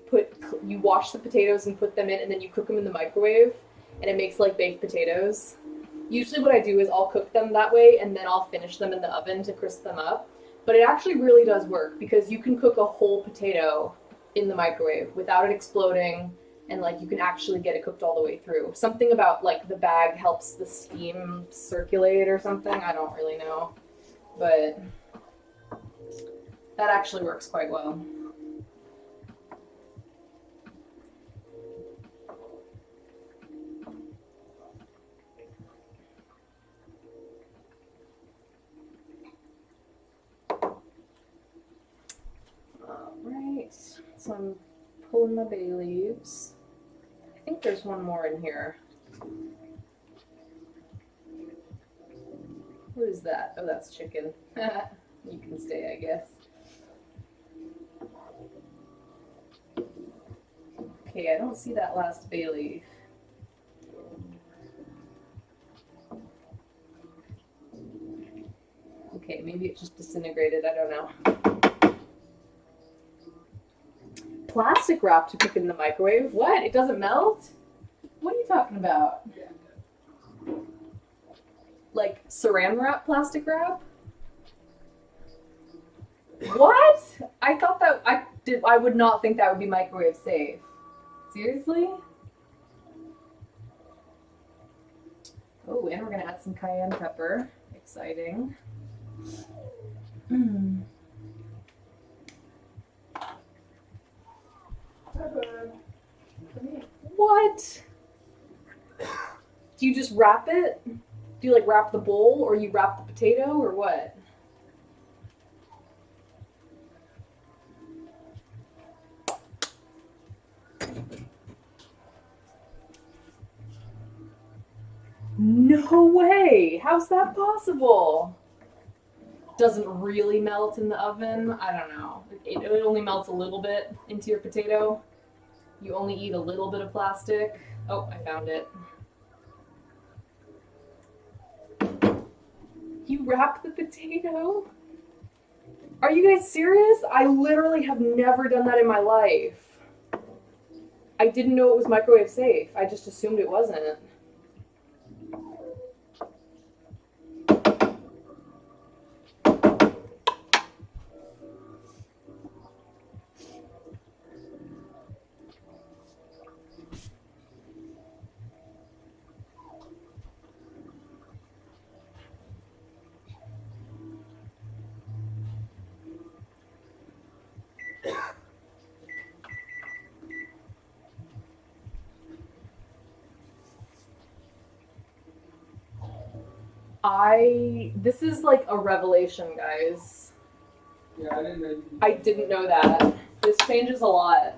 wash the potatoes and put them in, and then you cook them in the microwave, and it makes like baked potatoes. Usually what I do is I'll cook them that way and then I'll finish them in the oven to crisp them up. But it actually really does work because you can cook a whole potato in the microwave without it exploding, and like you can actually get it cooked all the way through. Something about like the bag helps the steam circulate or something. I don't really know, but that actually works quite well. Alright, so I'm pulling my bay leaves. I think there's one more in here. What is that? Oh, that's chicken. You can stay, I guess. Okay, I don't see that last bay leaf. Okay, maybe it just disintegrated, I don't know. Plastic wrap to cook in the microwave? What? It doesn't melt? What are you talking about? Like saran wrap plastic wrap? What? I thought that I would not think that would be microwave safe. Seriously? Oh, and we're gonna add some cayenne pepper. Exciting. What? Do you just wrap it? Do you like wrap the bowl, or you wrap the potato, or what? No way! How's that possible? Doesn't really melt in the oven. I don't know. It only melts a little bit into your potato. You only eat a little bit of plastic. Oh, I found it. You wrap the potato? Are you guys serious? I literally have never done that in my life. I didn't know it was microwave safe. I just assumed it wasn't. This is like a revelation, guys. Yeah, I didn't know that. This changes a lot.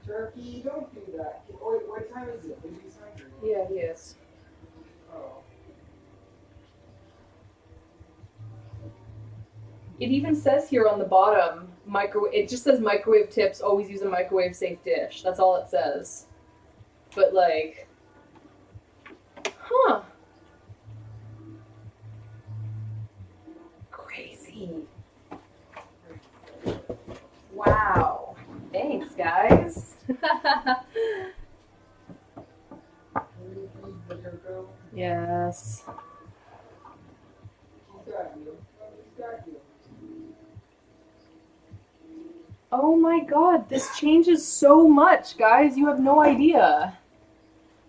Turkey, don't do that. Wait, what time is it? Baby's hungry. Yeah, he is. Oh. It even says here on the bottom, it just says microwave tips, always use a microwave safe dish. That's all it says. But like, huh. Crazy. Wow. Thanks, guys. Yes. Oh my god, this changes so much, guys. You have no idea.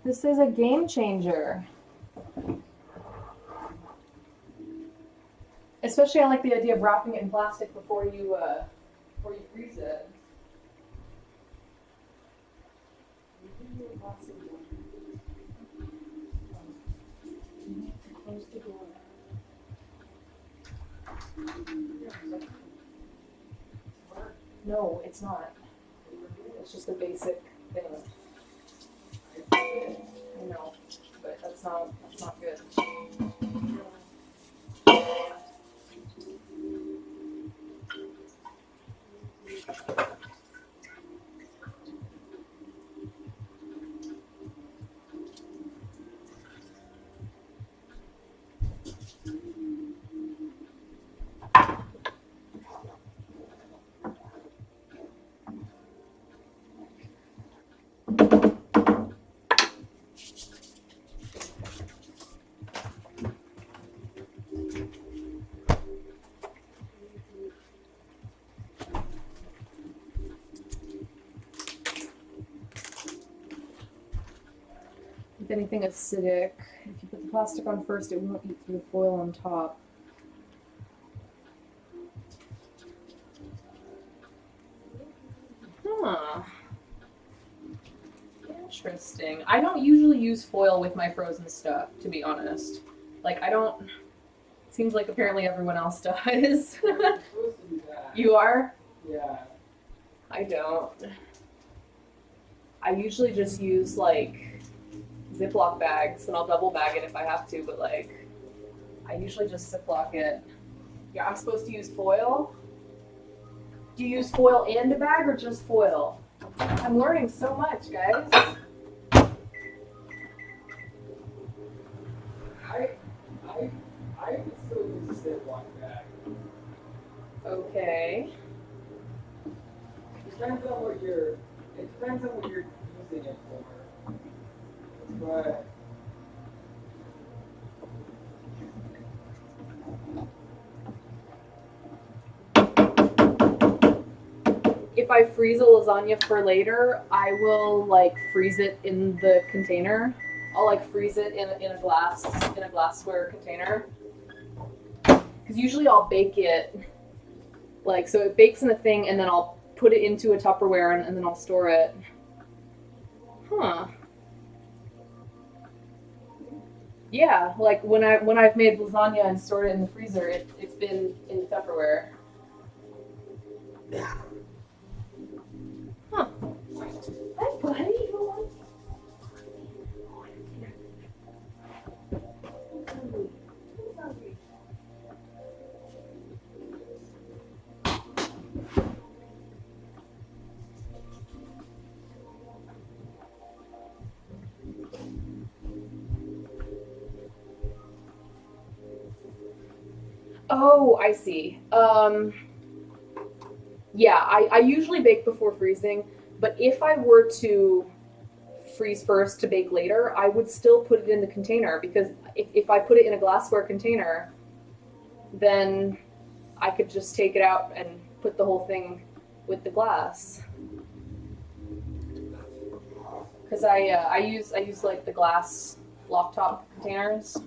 This is a game changer. Especially I like the idea of wrapping it in plastic before you freeze it. Close the door. No, it's not. It's just a basic thing. I know, but that's not good. With anything acidic, if you put the plastic on first, it won't eat through the foil on top. Huh. Interesting. I don't usually use foil with my frozen stuff, to be honest. Like, I don't... It seems like apparently everyone else does. You are? Yeah. I don't. I usually just use, like, Ziploc bags, and I'll double bag it if I have to, but, like, I usually just Ziploc it. Yeah, I'm supposed to use foil? Do you use foil and a bag, or just foil? I'm learning so much, guys. I would still use a Ziploc bag. Okay. Depends on what you're using it for. But If I freeze a lasagna for later, I will like freeze it in the container. I'll like freeze it in a glassware container. Because usually I'll bake it like so it bakes in a thing and then I'll put it into a Tupperware and then I'll store it. Huh. Yeah, like when I've made lasagna and stored it in the freezer, it's been in the Tupperware. Oh, I see. Yeah, I usually bake before freezing, but if I were to freeze first to bake later, I would still put it in the container because if I put it in a glassware container, then I could just take it out and put the whole thing with the glass. Because I use like the glass block top containers.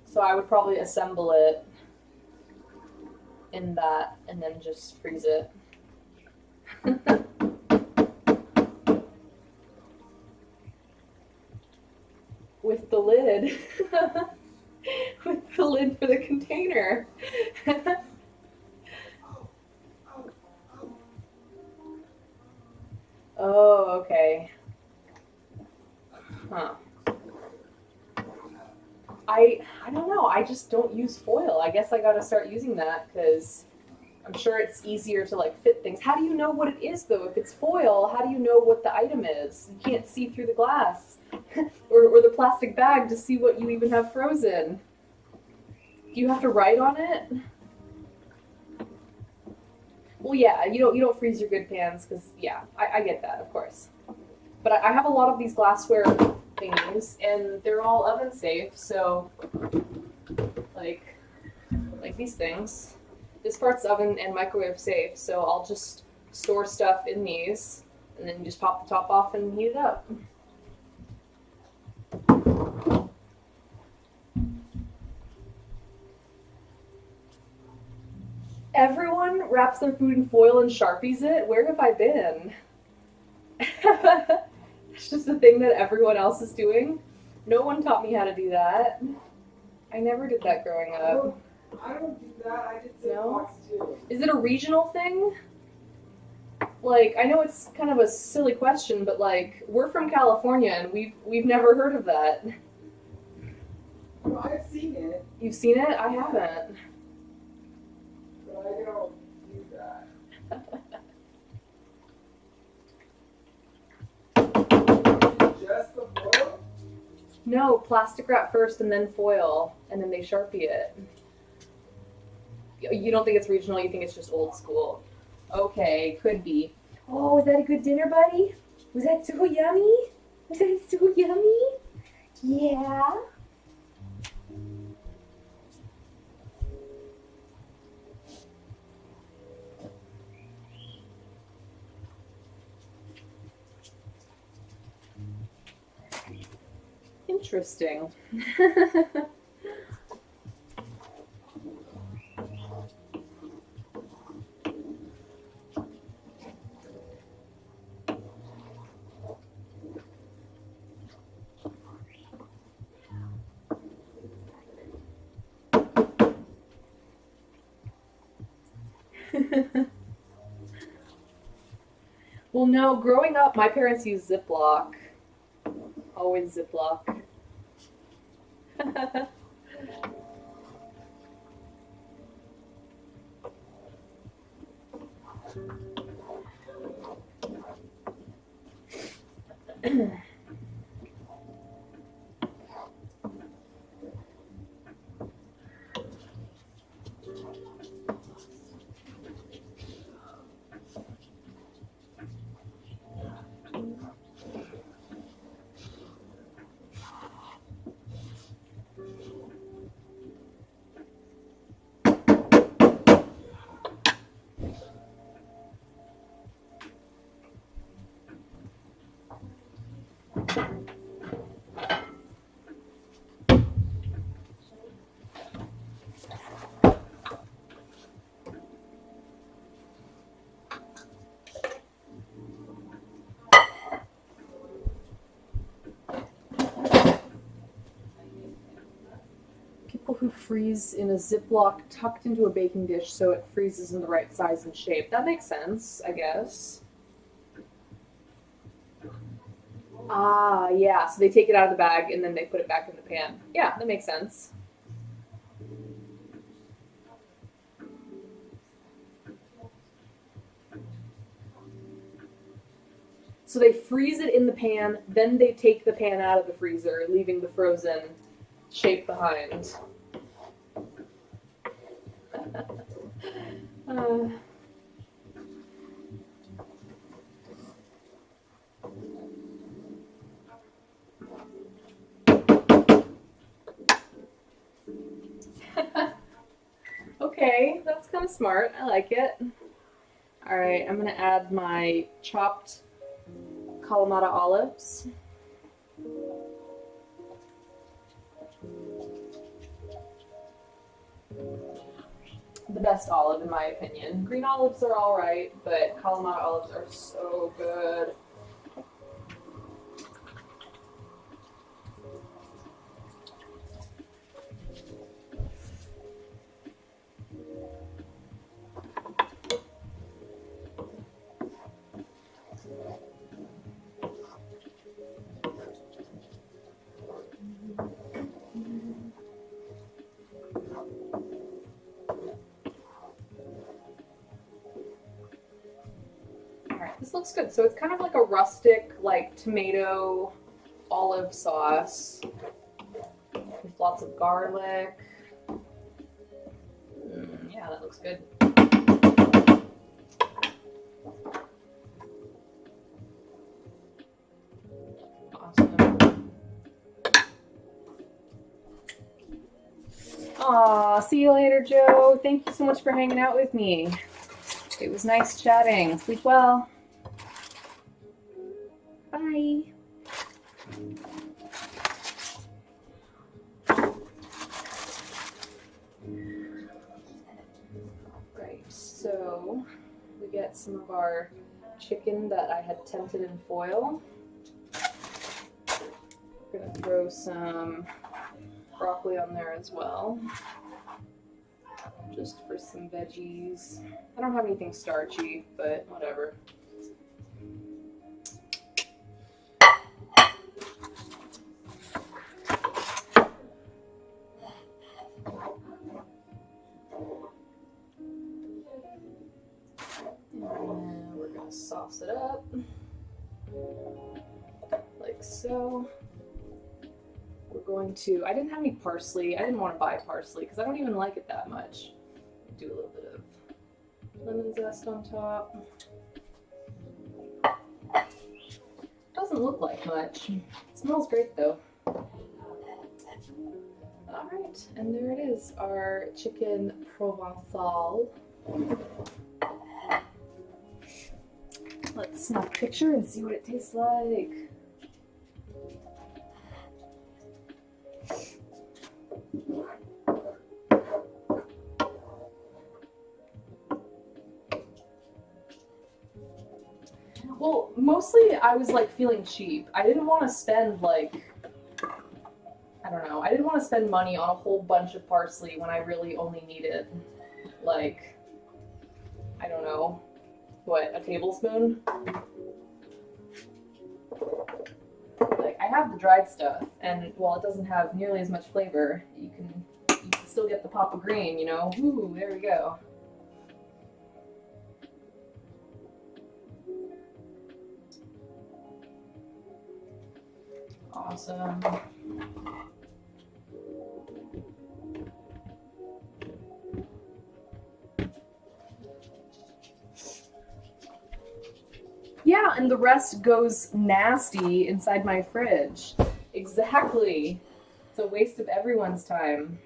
So I would probably assemble it in that and then just freeze it. With the lid. With the lid for the container. Oh, okay. Huh. I don't know. I just don't use foil. I guess I gotta start using that because I'm sure it's easier to like fit things. How do you know what it is though? If it's foil, how do you know what the item is? You can't see through the glass or the plastic bag to see what you even have frozen. Do you have to write on it? Well, yeah, you don't freeze your good pans because yeah, I get that, of course. But I have a lot of these glassware thingies, and they're all oven safe. So, like these things, this part's oven and microwave safe. So I'll just store stuff in these, and then just pop the top off and heat it up. Everyone wraps their food in foil and Sharpies it. Where have I been? It's just a thing that everyone else is doing. No one taught me how to do that. I never did that growing up. I don't do that. I did No? Ziplocs too. Is it a regional thing? Like, I know it's kind of a silly question, but like, we're from California and we've never heard of that. No, I've seen it, You've seen it? I haven't. but I don't do that. Just the foil? No, plastic wrap first and then foil, and then they Sharpie it. You don't think it's regional, you think it's just old school. Okay, could be. Oh, was that a good dinner, buddy? Was that so yummy? Was that so yummy? Yeah. Interesting. Well, no, growing up, my parents used Ziploc. Always Ziploc. People who freeze in a Ziploc tucked into a baking dish so it freezes in the right size and shape. That makes sense, I guess. Ah, yeah. So they take it out of the bag and then they put it back in the pan. Yeah, that makes sense. So they freeze it in the pan, then they take the pan out of the freezer, leaving the frozen shape behind. uh, Okay, that's kind of smart. I like it. All right, I'm gonna add my chopped Kalamata olives. The best olive, in my opinion. Green olives are all right, but Kalamata olives are so good. This looks good. So it's kind of like a rustic, like tomato olive sauce with lots of garlic. Yeah, that looks good. Awesome. Aw, see you later, Joe. Thank you so much for hanging out with me. It was nice chatting. Sleep well. Bye. Right, so we get some of our chicken that I had tented in foil. We're gonna throw some broccoli on there as well, just for some veggies. I don't have anything starchy, but whatever. And we're gonna sauce it up like so. We're going to, I didn't have any parsley. I didn't want to buy parsley because I don't even like it that much. Do a little bit of lemon zest on top. Doesn't look like much. It smells great though. Alright, and there it is, our chicken Provencal. Let's snap a picture and see what it tastes like. Well, mostly I was like feeling cheap. I didn't want to spend like, I don't know, I didn't want to spend money on a whole bunch of parsley when I really only needed like, I don't know, what, a tablespoon? Like, I have the dried stuff, and while it doesn't have nearly as much flavor, you can still get the pop of green, you know? Ooh, there we go. Awesome. Yeah, and the rest goes nasty inside my fridge. Exactly. It's a waste of everyone's time.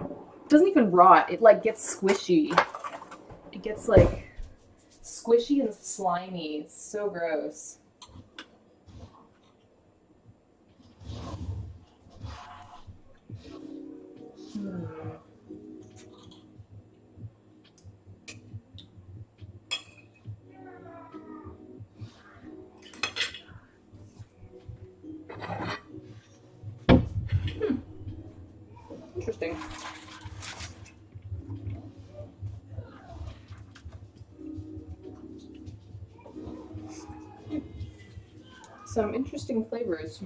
It doesn't even rot. It like gets squishy. It gets like squishy and slimy. It's so gross. Interesting. Some interesting flavors.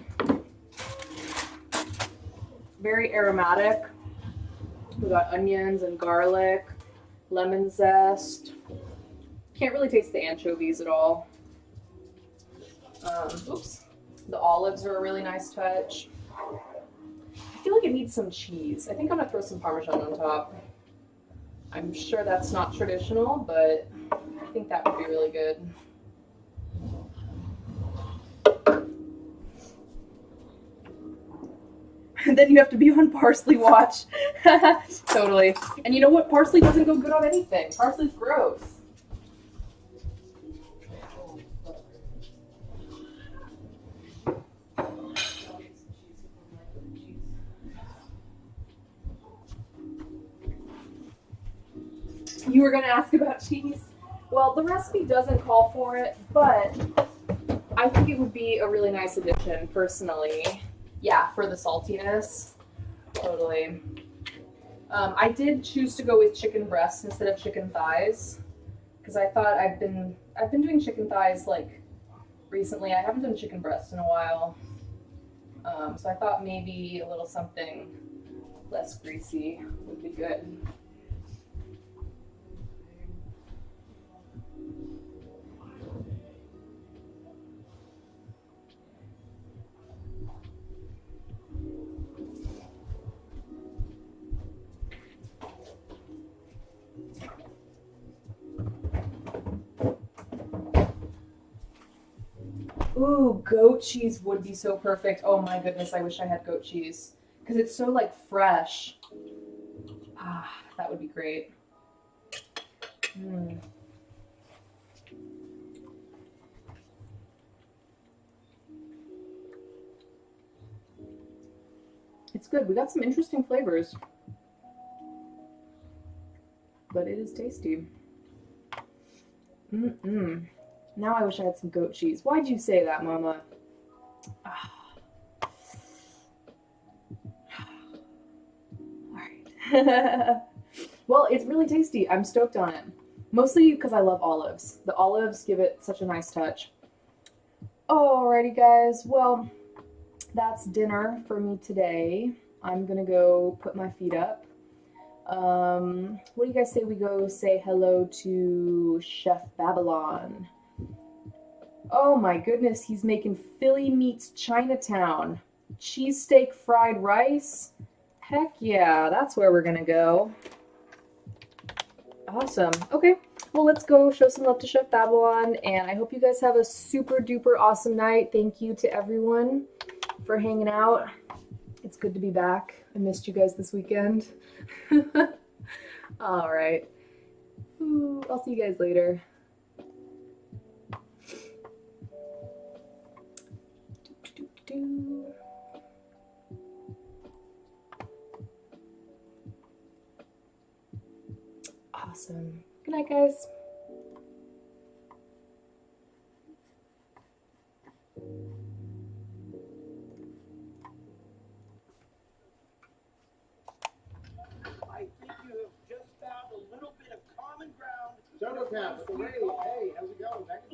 Very aromatic. We got onions and garlic, lemon zest. Can't really taste the anchovies at all. Oops. The olives are a really nice touch. I feel like it needs some cheese. I think I'm gonna throw some Parmesan on top. I'm sure that's not traditional, but I think that would be really good. And then you have to be on parsley watch. Totally. And you know what? Parsley doesn't go good on anything. Parsley's gross. You were going to ask about cheese? Well, the recipe doesn't call for it, but I think it would be a really nice addition, personally. Yeah, for the saltiness. Totally. I did choose to go with chicken breasts instead of chicken thighs, because I thought I've been doing chicken thighs like recently. I haven't done chicken breasts in a while, so I thought maybe a little something less greasy would be good. Ooh, goat cheese would be so perfect. Oh my goodness, I wish I had goat cheese. Because it's so like fresh. Ah, that would be great. Mm. It's good. We got some interesting flavors. But it is tasty. Mm-mm. Now I wish I had some goat cheese. Why'd you say that, Mama? Ah. Alright. Well, it's really tasty. I'm stoked on it. Mostly because I love olives. The olives give it such a nice touch. Alrighty, guys. Well, that's dinner for me today. I'm gonna go put my feet up. What do you guys say we go say hello to Chef Babylon? Oh my goodness, he's making Philly meets Chinatown. Cheesesteak fried rice? Heck yeah, that's where we're gonna go. Awesome. Okay, well, let's go show some love to Chef Babylon, and I hope you guys have a super duper awesome night. Thank you to everyone for hanging out. It's good to be back. I missed you guys this weekend. All right. Ooh, I'll see you guys later. Awesome. Good night, guys. I think you have just found a little bit of common ground. Shuttle Cap, it's Ray. Hey, how's it going? Back in